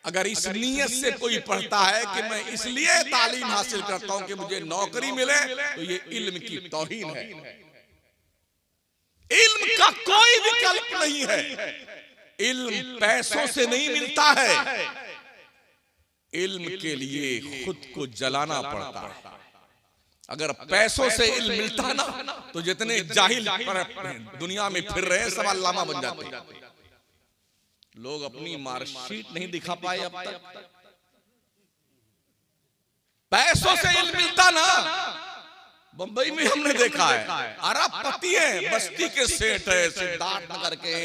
अगर इस नीयत से कोई पढ़ता है कि मैं इसलिए तालीम हासिल करता हूं कि मुझे नौकरी मिले, तो ये इल्म की तौहीन है। इल्म का कोई विकल्प नहीं है। इल्म पैसों से नहीं मिलता है, इल्म के लिए खुद को जलाना पड़ता है। अगर पैसों से इल्म मिलता ना तो जितने जाहिल दुनिया में फिर रहे हैं सब अल्लामा बन जाते। लोग अपनी मार्कशीट नहीं दिखा पाए अब तक। पैसों से इल्म मिलता ना, बंबई में हमने देखा है अरबपति है, बस्ती के सेठ है, सिद्धार्थ नगर के,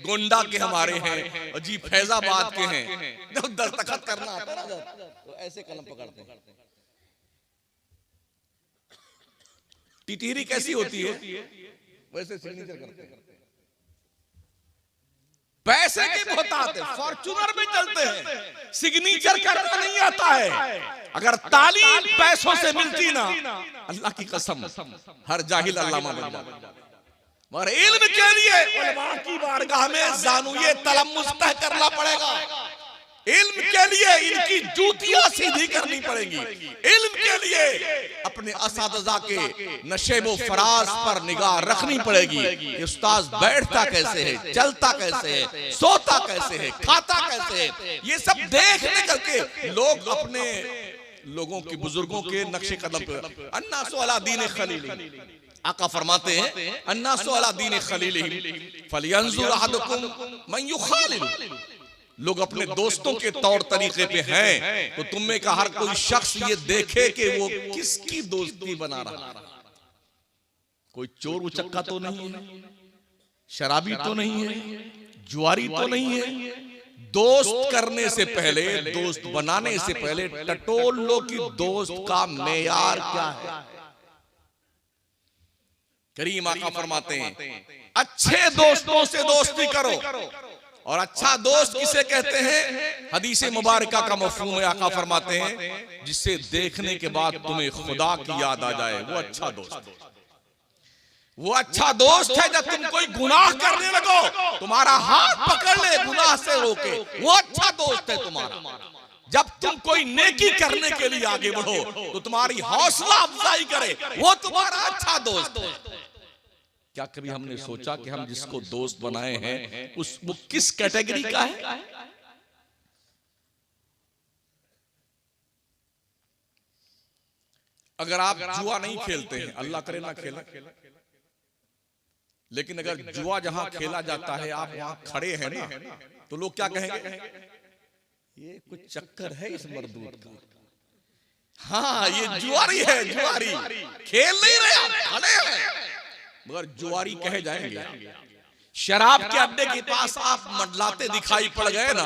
गोंडा के हमारे हैं, अजी फैजाबाद के हैं, जब दस्तखत करना आता है ना तो ऐसे कलम पकड़ते हैं। टिटहरी कैसी होती है वैसे सिग्नेचर करते हैं। पैसे के बहुत आते, फॉर्च्यूनर में चलते हैं, सिग्नेचर करना नहीं आता है। अगर तालीम पैसों से मिलती ना, अल्लाह की कसम हर जाहिल अल्लामा बन जाता। मगर इल्म के लिए उलमा की बारगाह में जानूए तलम्मुस तय करना पड़ेगा। इल्म के लिए इनकी जूतियां सीधी करनी पड़ेंगी। इल्म के लिए अपने असातिज़ा के नशेबो फराज पर निगाह रखनी पड़ेगी कि उस्ताद बैठता कैसे है, चलता कैसे है, सोता कैसे है, खाता कैसे है। ये सब देख करके लोग अपने लोगों की बुजुर्गों के नक्शे कदम पे अन्नासु अला दीन खलीली, आका फरमाते हैं अन्नासु अला दीन खलीलिही फलियंजुर अहदुकुम मन युखालिल। लोग अपने दोस्तों के तौर तरीके पे हैं तो तुम में का हर कोई शख्स ये देखे कि वो किसकी दोस्ती बना रहा है। कोई चोर उचक्का तो नहीं है, शराबी तो नहीं है, जुआरी तो नहीं है। दोस्त करने से पहले, दोस्त बनाने से पहले टटोल लो कि दोस्त का मेयार क्या है। करीम आका फरमाते हैं अच्छे दोस्तों से दोस्ती करो। और अच्छा दोस्त किसे कहते हैं? हदीस मुबारका का मफ़हूम है, आका फरमाते हैं जिसे देखने के बाद तुम्हें खुदा की याद आ जाए, वो अच्छा दोस्त। वो अच्छा दोस्त है जब तुम कोई गुनाह करने लगो तुम्हारा हाथ पकड़ ले गुनाह से रोके, वो अच्छा दोस्त है तुम्हारा। जब तुम कोई नेकी करने के लिए आगे बढ़ो तो तुम्हारी हौसला अफजाई करे, वो तुम्हारा अच्छा दोस्त है। क्या कभी हमने सोचा कि हम जिसको दोस्त बनाए हैं वो किस कैटेगरी का है? अगर आप जुआ नहीं खेलते हैं, अल्लाह करे ना खेला, लेकिन अगर जुआ जहां खेला जाता है आप वहां खड़े हैं ना तो लोग क्या कहेंगे? ये कुछ चक्कर है इस मर्दूद का। हाँ ये जुआरी है, जुआरी खेल नहीं रहे, आप खड़े हैं मगर जुआरी कहे जाएंगे। शराब के अड्डे के पास आप मंडलाते दिखाई पड़ गए ना,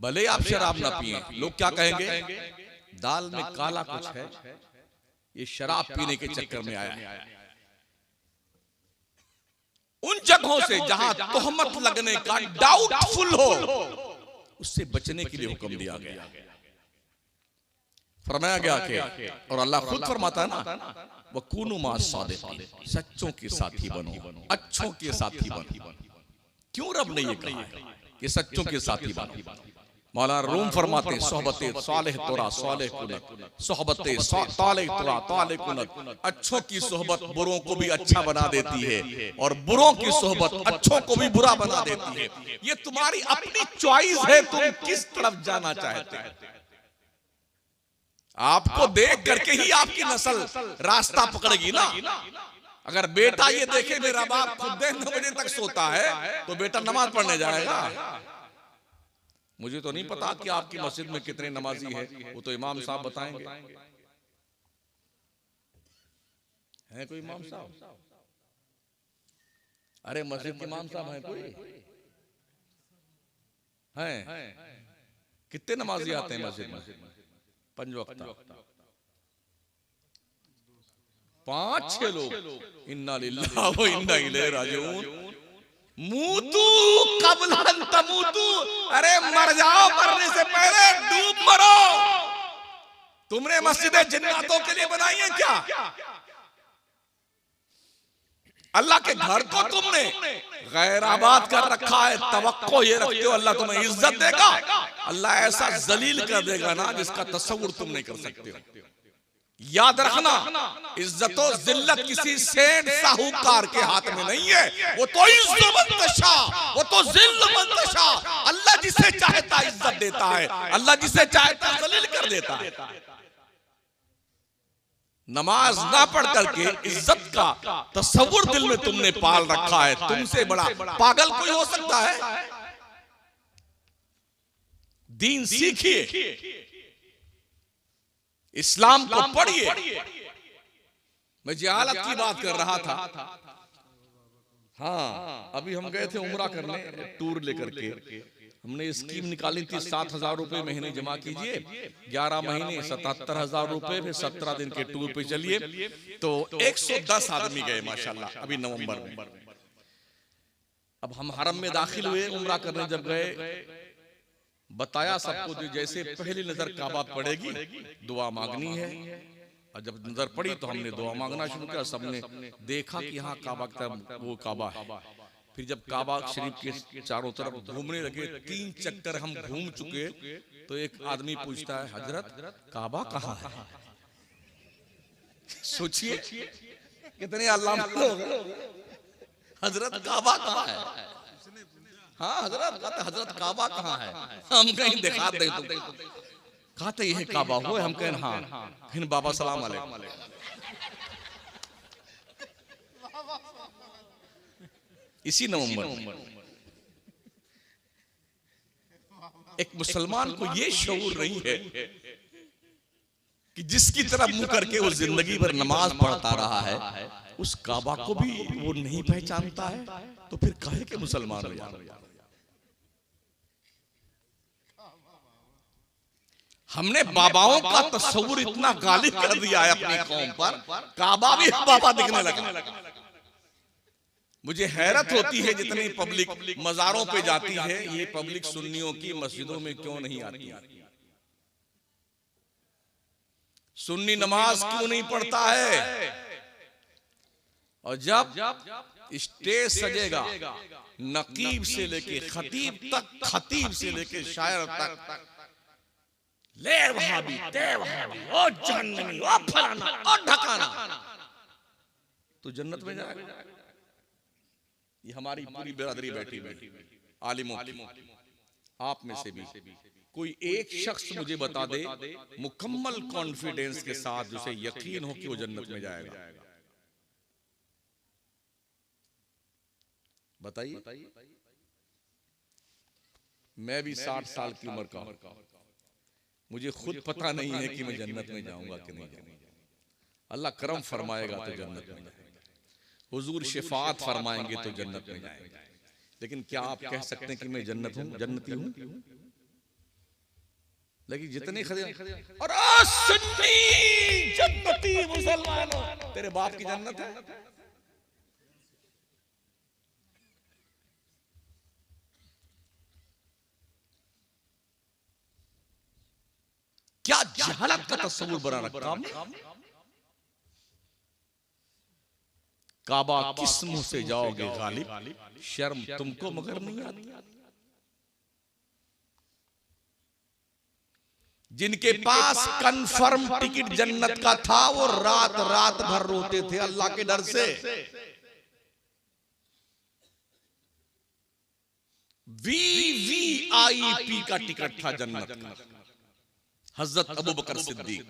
भले आप शराब ना पिए, लोग क्या कहेंगे? दाल में काला कुछ है, ये शराब पीने के चक्कर में आया है। उन जगहों से जहां तोहमत लगने का डाउटफुल हो उससे बचने के लिए हुक्म दिया गया, फरमाया गया कि, और अल्लाह खुद फरमाता है ना वकूनु मा सादिकीन, सच्चों के साथी बनो, अच्छों के साथी बनो। क्यों रब ने ये कहा कि सच्चों के साथी बनो? मौलाना रूम फरमाते सोहबते सालेह तोरा सालेह कुनत, सोहबते तालेह तोरा तालेह कुनत। अच्छों की सोहबत बुरों को भी अच्छा बना देती है और बुरों की सोहबत अच्छों को भी बुरा बना देती है। ये तुम्हारी अपनी चॉइस है, तुम किस तरफ जाना चाहते हैं। आपको देख करके ही आपकी नस्ल रास्ता पकड़ेगी ना। अगर बेटा ये देखे मेरा बाप खुद 9 बजे तक सोता है तो बेटा नमाज पढ़ने जाएगा। मुझे तो नहीं पता कि आपकी मस्जिद में कितने नमाजी है, वो तो इमाम साहब बताएंगे। है कोई इमाम साहब? अरे मस्जिद के इमाम साहब हैं कोई? हैं? कितने नमाजी आते हैं मस्जिद में? 5 वक्त 5-6 लोग। इन्ना लिल्लाहि व इन्ना इलैहि राजिऊन। मूतू कब्ल अन तमूतू, अरे मर जाओ, मरने से पहले डूब मरो। तुमने मस्जिदें जिन्नातों के लिए बनाई है क्या? अल्लाह के घर को तुमने गैर आबाद कर रखा है। तवक्को ये रखते हो अल्लाह तुम्हें इज्जत देगा? अल्लाह ऐसा जलील कर देगा ना जिसका तस्वुर तुम नहीं कर सकते हो। याद रखना, इज्जत और जिल्लत किसी सेठ साहूकार के हाथ में नहीं है। वो तो इज्जत मंतशा, वो तो जिल्ल मंतशा। अल्लाह जिसे चाहता इज्जत इज्जत देता है, अल्लाह जिसे चाहता है जलील कर देता है। नमाज ना पढ़ करके इज्जत का तस्वुर दिल में तुमने पाल रखा है, तुमसे बड़ा पागल कोई हो सकता है? दीन सीखिए, इस्लाम को पढ़िए। मैं जहालत की बात कर रहा था। हाँ, अभी हम गए थे उम्रा करने टूर लेकर के। हमने स्कीम निकाली थी 7,000 रुपए महीने जमा कीजिए, 11 महीने 77,000 रुपए, फिर 17 दिन के टूर पे चलिए। तो 110 आदमी गए माशाल्लाह अभी नवंबर में। अब हम हरम में दाखिल हुए उम्रा करने, जब गए बताया सबको जैसे पहली नजर काबा पड़ेगी दुआ मांगनी है। और जब नजर पड़ी तो हमने दुआ मांगना शुरू किया। सबने देखा कि यहाँ काबा का वो काबा है। फिर जब काबा शरीफ के चारों तरफ घूमने लगे, 3 चक्कर हम घूम चुके, तो एक आदमी पूछता है, हजरत काबा कहाँ है? सोचिए कितने अल्लाह हजरत काबा कहाँ है? हाँ हजरत, हजरत काबा कहाँ है? हम कहीं दिखा दे तो कहते ये काबा हो। हम कहें हाँ। फिर बाबा सलाम अलैकुम। इसी नवंबर में एक मुसलमान को ये शऊर नहीं है कि जिसकी तरफ मुंह करके वो जिंदगी भर नमाज पढ़ता रहा है, उस काबा को भी वो नहीं पहचानता है, तो फिर कहे के मुसलमान हो जाए। हमने बाबाओं का तस्वुर इतना गालिब कर दिया है अपनी कौम पर, काबा भी बाबा दिखने लगा। मुझे हैरत होती है जितनी पब्लिक मजारों पे जाती है, ये पब्लिक सुन्नियों की मस्जिदों में क्यों नहीं आती? सुन्नी नमाज क्यों नहीं पढ़ता है? और जब स्टेज सजेगा, नकीब से लेके खतीब तक, खतीब से लेके शायर तक, ले वहाबी, ते वहाबी, ओ जहन्नमी, ओ फलाना, ओ ढकाना, तो जन्नत में जाएगा। ये हमारी पूरी बिरादरी बैठी हुई आलिमों की, आप में से भी कोई एक शख्स मुझे बता दे मुकम्मल कॉन्फिडेंस के साथ, जिसे यकीन हो कि वो जन्नत में जाएगा। बताइए। मैं भी 60 साल की उम्र का हूं, मुझे खुद पता नहीं है कि मैं जन्नत में जाऊंगा कि नहीं जाऊंगा। अल्लाह करम फरमाएगा तो जन्नत में जाएगा, हुजूर शिफात फरमाएंगे तो जन्नत में जाएंगे। लेकिन क्या आप कह सकते हैं कि मैं जन्नत हूं, जन्नती हूं? लेकिन जितने और सुन्नी जन्नती मुसलमानों, तेरे बाप की जन्नत है। क्या जहालत का तस्वुर बना रखा हमने। काबा किस मुंह से जाओगे गालिब, शर्म तुमको मगर नहीं आती। जिनके पास कंफर्म टिकट जन्नत का था, वो रात रात भर रोते थे अल्लाह के डर से। VVIP का टिकट था जन्नत का। हजरत अबू बकर सिद्दीक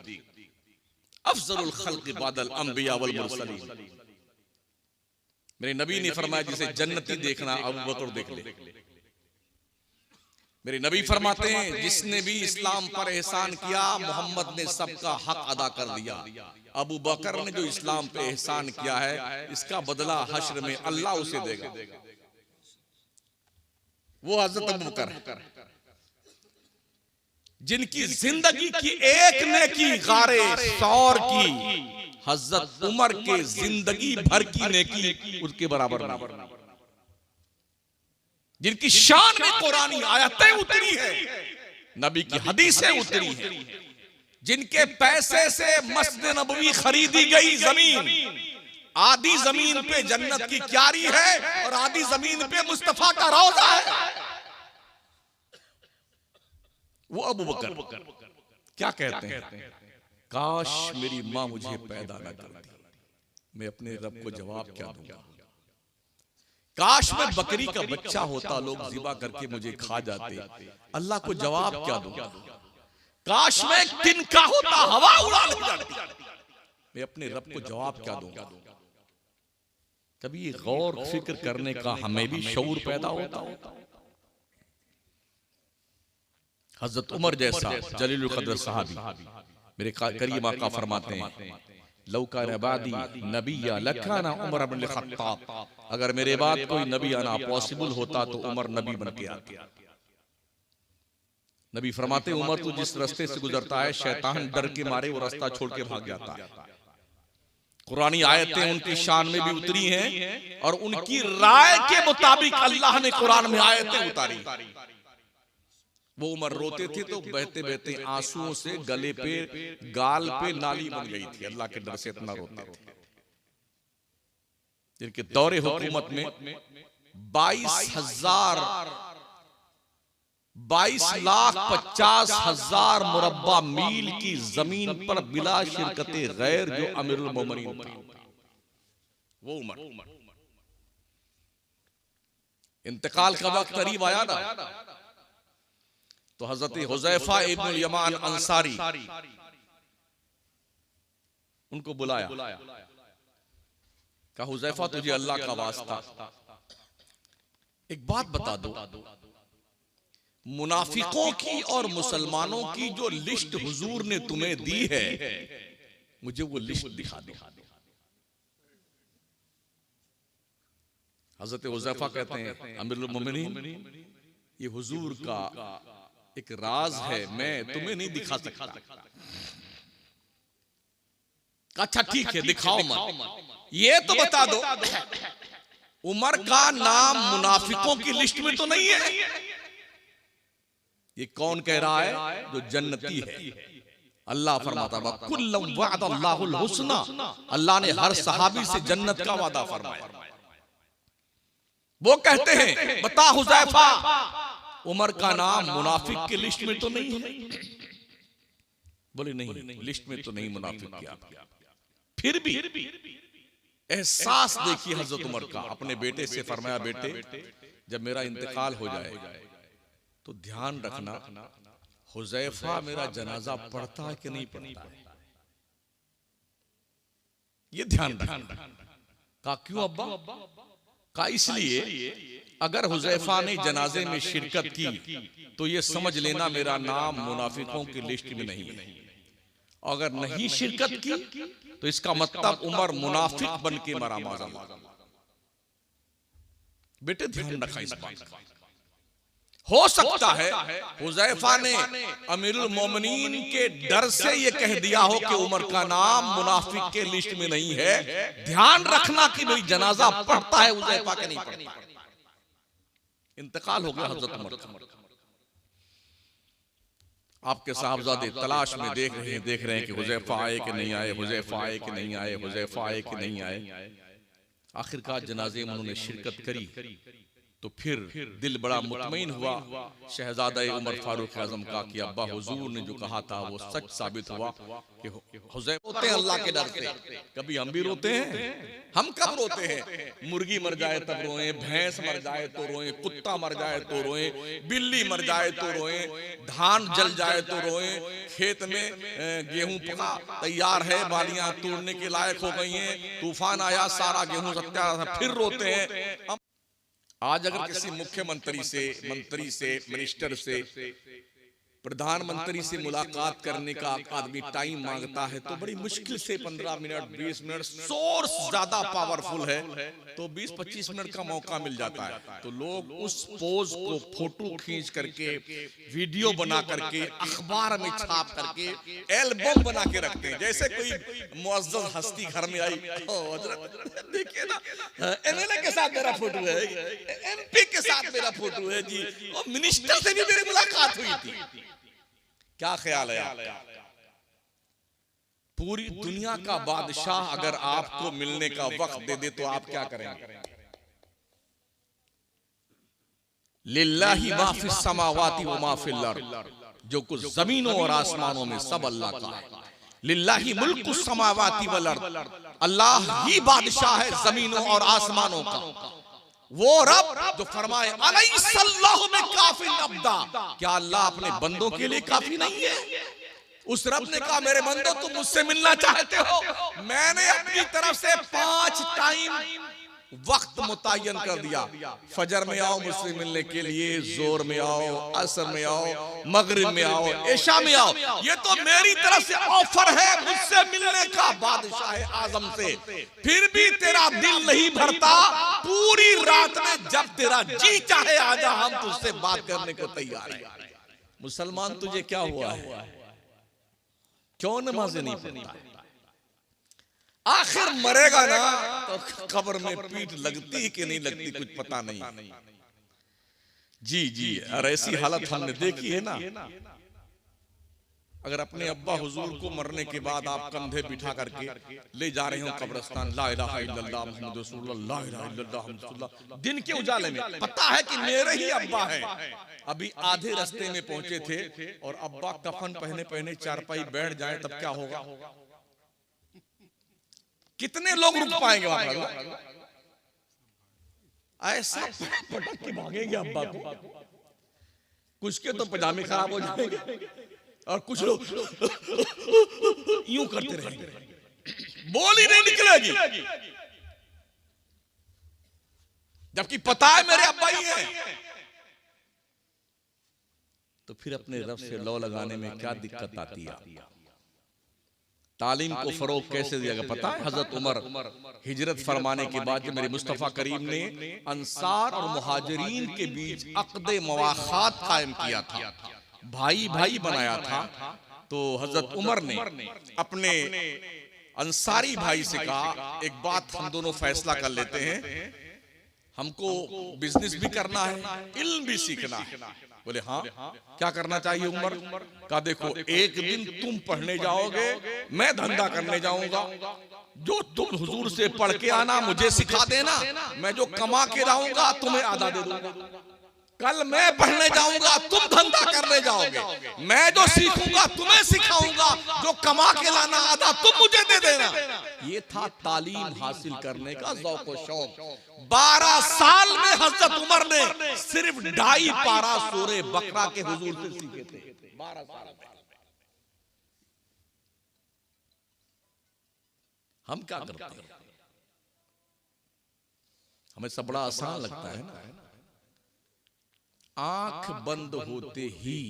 अफजलुल खल्क़ बादल अंबिया वल मुरसलीन, मेरे नबी ने फरमाया जिसे जन्नती देखना अबू बकर देख ले। मेरे नबी फरमाते हैं जिसने भी इस्लाम पर एहसान किया, मोहम्मद ने सबका हक अदा कर दिया। अबू बकर ने जो इस्लाम पे एहसान किया है, इसका बदला हश्र में अल्लाह उसे देगा। वो हजरत अबू बकर जिनकी जिंदगी की एक नेकी गारे सौर की, हजरत उमर के जिंदगी भर की नेकी उसके बराबर नहीं। जिनकी शान में कुरानी आयतें उतरी है, नबी की हदीसें उतरी हैं, जिनके पैसे से मस्जिद नबवी खरीदी गई जमीन, आधी जमीन पे जन्नत की क्यारी है और आधी जमीन पे मुस्तफा का रौजा है, वो अबू बकर क्या कहते हैं, काश मेरी मां मुझे पैदा न करती, मैं अपने रब को जवाब क्या दूंगा। काश में बकरी का बच्चा होता, लोग ज़िबा करके मुझे खा जाते। अल्लाह को जवाब क्या दूंगा? काश में तिनका होता, हवा उड़ा ले जाती, मैं अपने रब को जवाब क्या दूंगा? कभी ये गौर फिक्र करने का हमें भी शऊर पैदा होता। हजरत उमर जैसा जलीलुल कद्र सहाबी मेरे करीम आका फरमाते हैं, लौका नबादी नबिया लखाना उमर इब्न खत्ताब, अगर मेरे बाद कोई नबी आना पॉसिबल होता तो उमर नबी बन के आता। नबी फरमाते, उमर तो जिस रास्ते से गुजरता है शैतान डर के मारे वो रास्ता छोड़ के भाग जाता है। कुरानी आयतें उनकी शान में भी उतरी हैं और उनकी राय के मुताबिक अल्लाह ने कुरान में आयतें उतारी। वो उमर रोते थे तो बहते बहते आंसुओं से गले पे गाल पे नाली बन गई थी, अल्लाह के डर से इतना रोते थे। जिनके दौरे हुकूमत में 22,50,000 मुरब्बा मील की जमीन पर बिला शिरकते गैर जो अमीरुल मोमिनीन था वो उमर। इंतकाल का वक्त करीब आया ना तो हजरत हुज़ैफा इब्नुल यमान अंसारी उनको बुलाया, कहा हुज़ैफा तुझे अल्लाह का वास्ता एक बात बता दो, मुनाफिकों की और मुसलमानों की जो लिस्ट हुजूर ने तुम्हें दी है मुझे वो लिस्ट दिखा दो। हजरत हुज़ैफा कहते हैं, अमीरुल मोमिनीन ये हुजूर का एक राज है, मैं तुम्हें नहीं दिखा सकता। अच्छा ठीक है, दिखाओ मत, ये तो बता दो उमर का नाम मुनाफिकों की लिस्ट में तो नहीं है। ये कौन कह रहा है? जो जन्नती है। अल्लाह फरमाता है कुल्लम वअदल्लाहुल हुस्ना, अल्लाह ने हर सहाबी से जन्नत का वादा फरमाया। वो कहते हैं, बता हुज़ैफा उमर का नाम मुनाफिक की लिस्ट में तो नहीं है? बोले नहीं, लिस्ट में तो नहीं मुनाफिक किया। फिर भी एहसास देखिए हजरत उमर का, अपने बेटे से फरमाया, बेटे जब मेरा इंतकाल हो जाए तो ध्यान रखना हुज़ैफा मेरा जनाजा पढ़ता है कि नहीं पढ़ता है, ये ध्यान रखना। कहा क्यों अब्बा? कहा इसलिए अगर हुज़ैफा ने जनाजे में शिरकत की तो ये समझ लेना मेरा नाम मुनाफिकों की लिस्ट में नहीं है। अगर नहीं शिरकत की तो इसका मतलब उमर मुनाफिक बन के मरा माज़अल्लाह। बेटे ध्यान रखा इस बात का। हो सकता है हुज़ैफा ने अमीरुल मोमिनीन के डर से ये कह दिया हो कि उमर का नाम मुनाफिक के लिस्ट में नहीं है। ध्यान रखना कि भाई जनाजा पढ़ता है हुज़ैफा के नहीं पढ़ता। इंतकाल हो गया हजरत उमर का, आपके साहबजादे तलाश में देख रहे हैं कि हुज़ैफा आए कि नहीं आए, हुज़ैफा आए कि नहीं आए, हुज़ैफा आए कि नहीं आए। आखिरकार जनाजे में उन्होंने शिरकत करी तो फिर दिल बड़ा मुतमईन हुआ शहजादा उमर फारूक आजम का कि अब्बा हुजूर ने जो कहा था वो सच साबित हुआ कि हुज़ैफा रोते हैं अल्लाह के डर से। कभी हम भी रोते हैं? हम कब रोते हैं? मुर्गी मर जाए तब रोएं, भैंस मर जाए तो रोएं, कुत्ता मर जाए तो रोएं, बिल्ली मर जाए तो रोएं, धान जल जाए तो रोएं, खेत में गेहूं पका तैयार है, बालियां तोड़ने के लायक हो गई हैं, तूफान आया सारा गेहूं सत्यानाश, फिर रोते हैं। आज अगर किसी मुख्यमंत्री से, मंत्री से, मिनिस्टर से, प्रधानमंत्री से मुलाकात करने का आदमी टाइम मांगता है तो बड़ी मुश्किल से 15 मिनट 20 मिनट, सोर्स ज्यादा पावरफुल है तो 20-25 मिनट का मौका मिल जाता है। तो लोग उस पोज को फोटो खींच करके, वीडियो बना करके, अखबार में छाप करके, एल्बम बना के रखते हैं। जैसे कोई मुअज़्ज़ज़ हस्ती घर में आई, देखिए ना एमएलए के साथ मेरा फोटो है, एमपी के साथ मेरा फोटो है जी, और मिनिस्टर से भी मेरी मुलाकात हुई थी। क्या ख्याल है आपका? पूरी दुनिया का बादशाह अगर आपको मिलने का वक्त दे दे तो आप क्या करेंगे? लिल्लाहि मा फिस समावाति व मा फिल अर्द, जो कुछ जमीनों और आसमानों में सब अल्लाह का है। लिल्लाहि मुल्कुस समावाति वल अर्द, अल्लाह ही बादशाह है जमीनों और आसमानों का। वो रब जो फरमाए अलैहिस्सल्लाहु बिकाफिन अब्दा, क्या अल्लाह अपने बंदों के लिए काफी नहीं है? उस रब ने कहा मेरे बंदो तुम मुझसे मिलना चाहते हो, मैंने अपनी तरफ से 5 टाइम वक्त मुतय्यन कर दिया। फजर में आओ मुझसे मिलने के लिए, जोर में आओ, असर में आओ, मगरिब में आओ, इशा में आओ। ये तो मेरी तरफ से ऑफर है मुझसे मिलने का बादशाह आजम से। फिर भी तेरा दिल नहीं भरता, पूरी रात में जब तेरा जी चाहे आजा, हम तुझसे बात करने को तैयार हैं। मुसलमान तुझे क्या हुआ है? क्यों नमाज़ें नहीं पढ़ता? आखिर मरेगा ना तो कब्र में पीठ लगती कि नहीं लगती कुछ पता नहीं। जी जी, और ऐसी हालत हमने देखी है ना। अगर अपने अब्बा हुजूर को मरने के बाद आप कंधे बिठा करके ले जा रहे हो कब्रिस्तान, ला इलाहा इल्लल्लाह मुहम्मद रसूलुल्लाह, ला इलाहा इल्लल्लाह मुहम्मद रसूलुल्लाह, दिन के उजाले में पता है कि मेरे ही अब्बा है। अभी आधे रास्ते में पहुंचे थे और अब्बा कफन पहने पहने चारपाई बैठ जाए तब क्या होगा? कितने लोग रुक पाएंगे वहां पर? ऐसा पटक के भागेंगे अब्बा को। कुछ के तो पजामे खराब हो जाएंगे और कुछ लोग यूं करते रहेंगे, बोल ही नहीं निकलेगी, जबकि पता है मेरे अब्बा ही हैं। तो फिर अपने रब से लौ लगाने में क्या दिक्कत आती है? तालीम को फरोग कैसे दिया गया पता है? हजरत उमर हिजरत फरमाने के बाद जब मेरे मुस्तफा करीम ने अंसार और मुहाजिरीन के बीच अक़्द मवाख़ात कायम किया था, भाई भाई बनाया था, तो हजरत उमर ने अपने अंसारी भाई से कहा एक बात हम दोनों फैसला कर लेते हैं, हमको बिजनेस भी करना है, इल्म भी सीखना है। बोले हाँ, क्या करना चाहिए उमर? कहा देखो, एक दिन तुम पढ़ने जाओगे, मैं धंधा करने जाऊंगा, जो तुम हुजूर से पढ़ के आना मुझे सिखा देना, मैं जो कमा के लाऊंगा तुम्हें आधा दे दूंगा। कल मैं पढ़ने जाऊंगा, तुम धंधा करने जाओगे, मैं जो सीखूंगा तुम्हें सिखाऊंगा, जो कमा के लाना आधा तुम मुझे दे देना। ये था तालीम हासिल करने का ज़ौक़ व शौक़। 12 साल में हज़रत उमर ने सिर्फ 2.5 पारा सूरे बकरा के हुजूर से सीखे थे। 12 साल में। हम क्या करते हैं? हमें सब बड़ा आसान लगता है ना। आंख बंद होते ही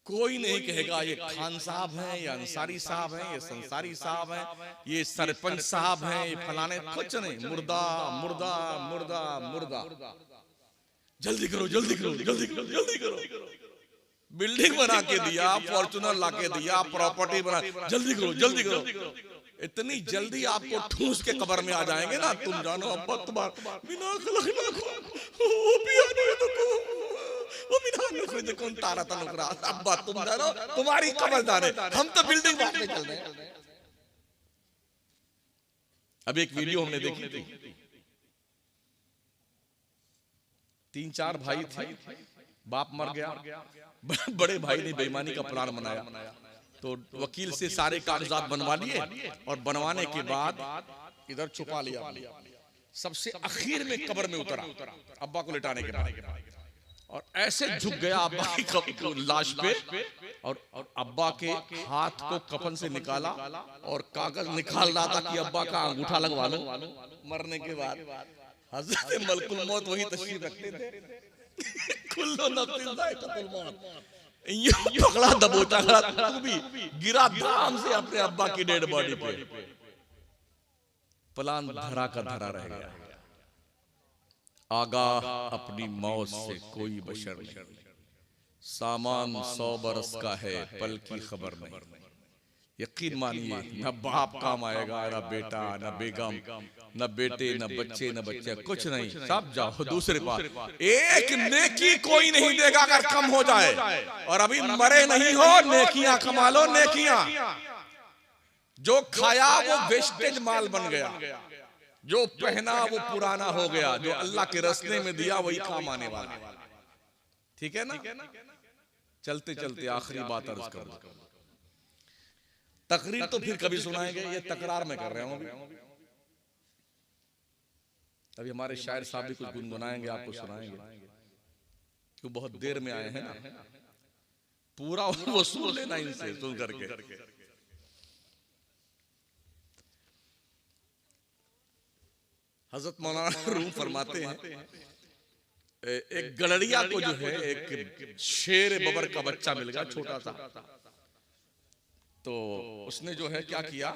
कोई नहीं कहेगा ये खान साहब हैं, ये अंसारी साहब हैं, ये संसारी साहब हैं, ये सरपंच साहब हैं, ये फलाने, कुछ नहीं। मुर्दा मुर्दा मुर्दा मुर्दा। जल्दी करो जल्दी करो जल्दी करो जल्दी करो। बिल्डिंग बना के दिया, फॉर्चूनर ला के दिया, प्रॉपर्टी बना, जल्दी करो जल्दी करो। इतनी जल्दी आपको ठूस के कब्र में आ जाएंगे ना, तुम जानो अब्बा तुम्हारा बिना तो कौन तारा था नुकरा, अब्बा तुम जानो तुम्हारी कब्रदार है, हम तो बिल्डिंग बांटने चल रहे हैं। अब एक वीडियो हमने देखी थी, 3-4 भाई थे, बाप मर गया, बड़े भाई ने बेईमानी का प्लान बनाया, तो वकील से सारे कागजात बनवा लिए और बनवाने के बाद इधर छुपा लिया। सबसे आखिर में कब्र में उतरा अब्बा को लिटाने के बाद, और ऐसे झुक गया अब्बा की लाश पे, और अब्बा के हाथ को कफन से निकाला और कागज निकाल रहा था कि अब्बा का अंगूठा लगवा लो। मरने के बाद हज़रत मलकुल मौत वही तशरीफ रखते थे, कुल्लु नफ्सिन ज़ाइक़तुल मौत। यूं पकड़ा दबोचा तू भी गिरा धाम से अपने अब्बा की डेड बॉडी पे। प्लान धरा का धरा रह गया। आगाह अपनी मौत से कोई बशर नहीं, सामान 100 बरस का है, पल की खबर नहीं। यकीन मानिए, न बाप काम आएगा, न बेटा, न बेगम, न बेटे, न बच्चे, न बच्चे, कुछ नहीं, सब जाओ दूसरे पास। एक नेकी कोई नहीं देगा अगर कम हो जाए, और अभी मरे नहीं हो, नेकियां कमा लो, नेकियां। जो खाया वो वेस्टेज माल बन गया, जो पहना वो पुराना हो गया, जो अल्लाह के रास्ते में दिया वही काम आने वाला। ठीक है ना? चलते चलते आखिरी बात अर्ज कर दूं। तकरीर तो फिर कभी सुनाएंगे, ये तकरार में कर रहे हूं। अभी हमारे शायर साहब भी कुछ गुनगुनाएंगे, आपको सुनाएंगे, क्यों बहुत देर में आए हैं ना, पूरा वसूल लेना इनसे सुन करके। हजरत मौलाना रूम फरमाते हैं, एक गड़रिया को जो है एक शेर बबर का बच्चा मिल गया छोटा सा, तो उसने जो है क्या किया,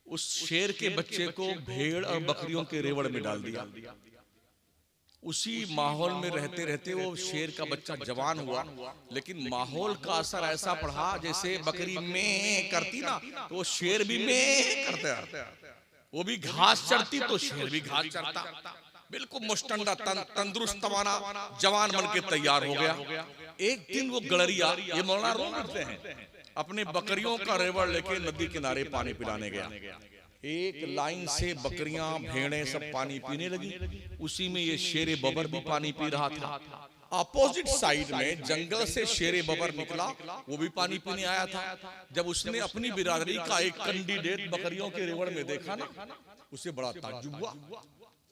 उस शेर के बच्चे को भेड़ और बकरियों के रेवड़ में डाल दिया। उसी माहौल में रहते रहते वो शेर का बच्चा जवान हुआ, लेकिन माहौल का असर ऐसा पड़ा जैसे बकरी में करती ना, तो वो शेर भी में करता, वो भी घास चढ़ती तो शेर भी घास चढ़ता, बिल्कुल मुस्टंडा तंदुरुस्त तवाना जवान बन के तैयार हो गया। एक दिन वो गड़रिया, ये मौलाना रूम लिखते हैं, अपने बकरियों का रेवड़ लेके नदी किनारे पानी पिलाने गया। एक लाइन से बकरियां भेड़ें सब पानी पीने लगी, उसी में ये शेरे बबर भी पानी पी रहा था। अपोजिट साइड में जंगल से शेरे बबर निकला, वो भी पानी पीने आया था। जब उसने अपनी बिरादरी का एक कैंडिडेट बकरियों के रेवड़ में देखा ना, उसे बड़ा ताज्जुब हुआ,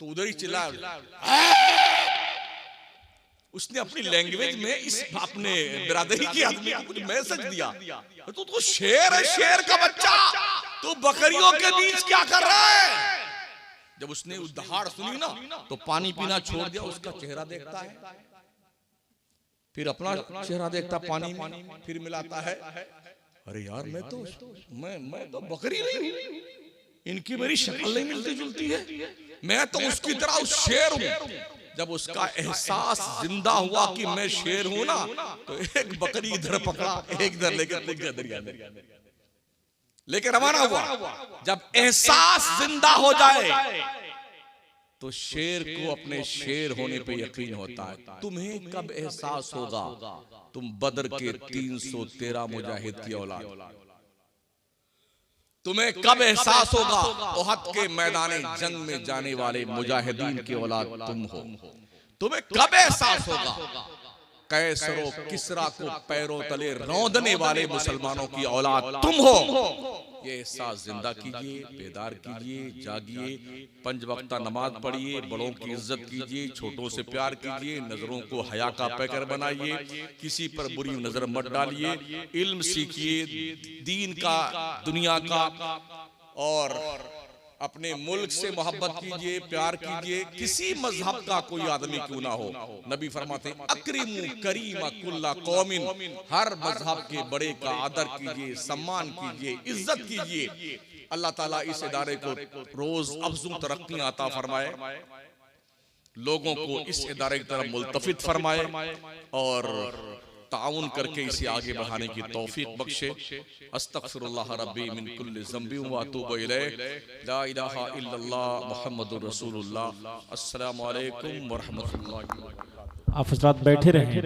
तो उधर ही चिल्लाया। उसने अपनी लैंग्वेज में इस अपने बिरादरी के आदमी को कुछ मैसेज दिया, तो शेर है, शेर का बच्चा, तो बकरियों के बीच क्या कर रहा है। जब उसने उस दहाड़ सुनी ना, तो पानी पीना छोड़ दिया। उसका चेहरा देखता है, फिर अपना चेहरा देखता पानी में, फिर मिलाता है, अरे यार मैं तो बकरी नहीं हूं, इनकी मेरी शक्ल नहीं मिलती जुलती है, मैं तो उसकी तरह उस शेर हूं। जब उसका एहसास जिंदा हुआ कि मैं शेर हूं ना, तो एक बकरी इधर पकड़ा, एक इधर लेकर दरिया में लेके रवाना हुआ। जब एहसास जिंदा हो जाए तो शेर को अपने शेर होने पे यकीन होता है। तुम्हें कब एहसास होगा तुम बदर के 313 मुजाहिद की औलाद, तुम्हें कब एहसास होगा ओहद के मैदाने जंग में जाने वाले मुजाहिदीन की औलाद तुम हो। तुम्हें कब एहसास होगा कैसरो किसरा को पैरों तले रौंदने वाले मुसलमानों की औलाद तुम हो। ये एहसास जिंदा कीजिए, बेदार कीजिए, जागिए, 5 वक्ता नमाज पढ़िए, बड़ों की इज्जत कीजिए, छोटों से प्यार कीजिए, नजरों को हया का पैकर बनाइए, किसी पर बुरी नजर मत डालिए, इल्म सीखिए, दीन का, दुनिया का, और अपने मुल्क से मोहब्बत कीजिए, प्यार कीजिए, किसी मजहब का कोई आदमी क्यों ना हो। नबी फरमाते अक्रिमु करीमा कुल्ला कौमिन, हर मजहब के बड़े का आदर कीजिए, सम्मान कीजिए, इज्जत कीजिए। अल्लाह ताला इस इदारे को रोज अफजूं तरक्की अता फरमाए, लोगों को इस इदारे की तरफ मुल्तफित फरमाए और ताउन करके इसे आगे बढ़ाने की तौफीक बख्शे। अस्तगफिरुल्लाह रब्बी मिन कुल्लि ज़ंबि व अतूबु इलैह, ला इलाहा इल्लल्लाह मुहम्मदुर रसूलुल्लाह। अस्सलामु अलैकुम व रहमतुल्लाहि। आप हज़रात बैठे रहें।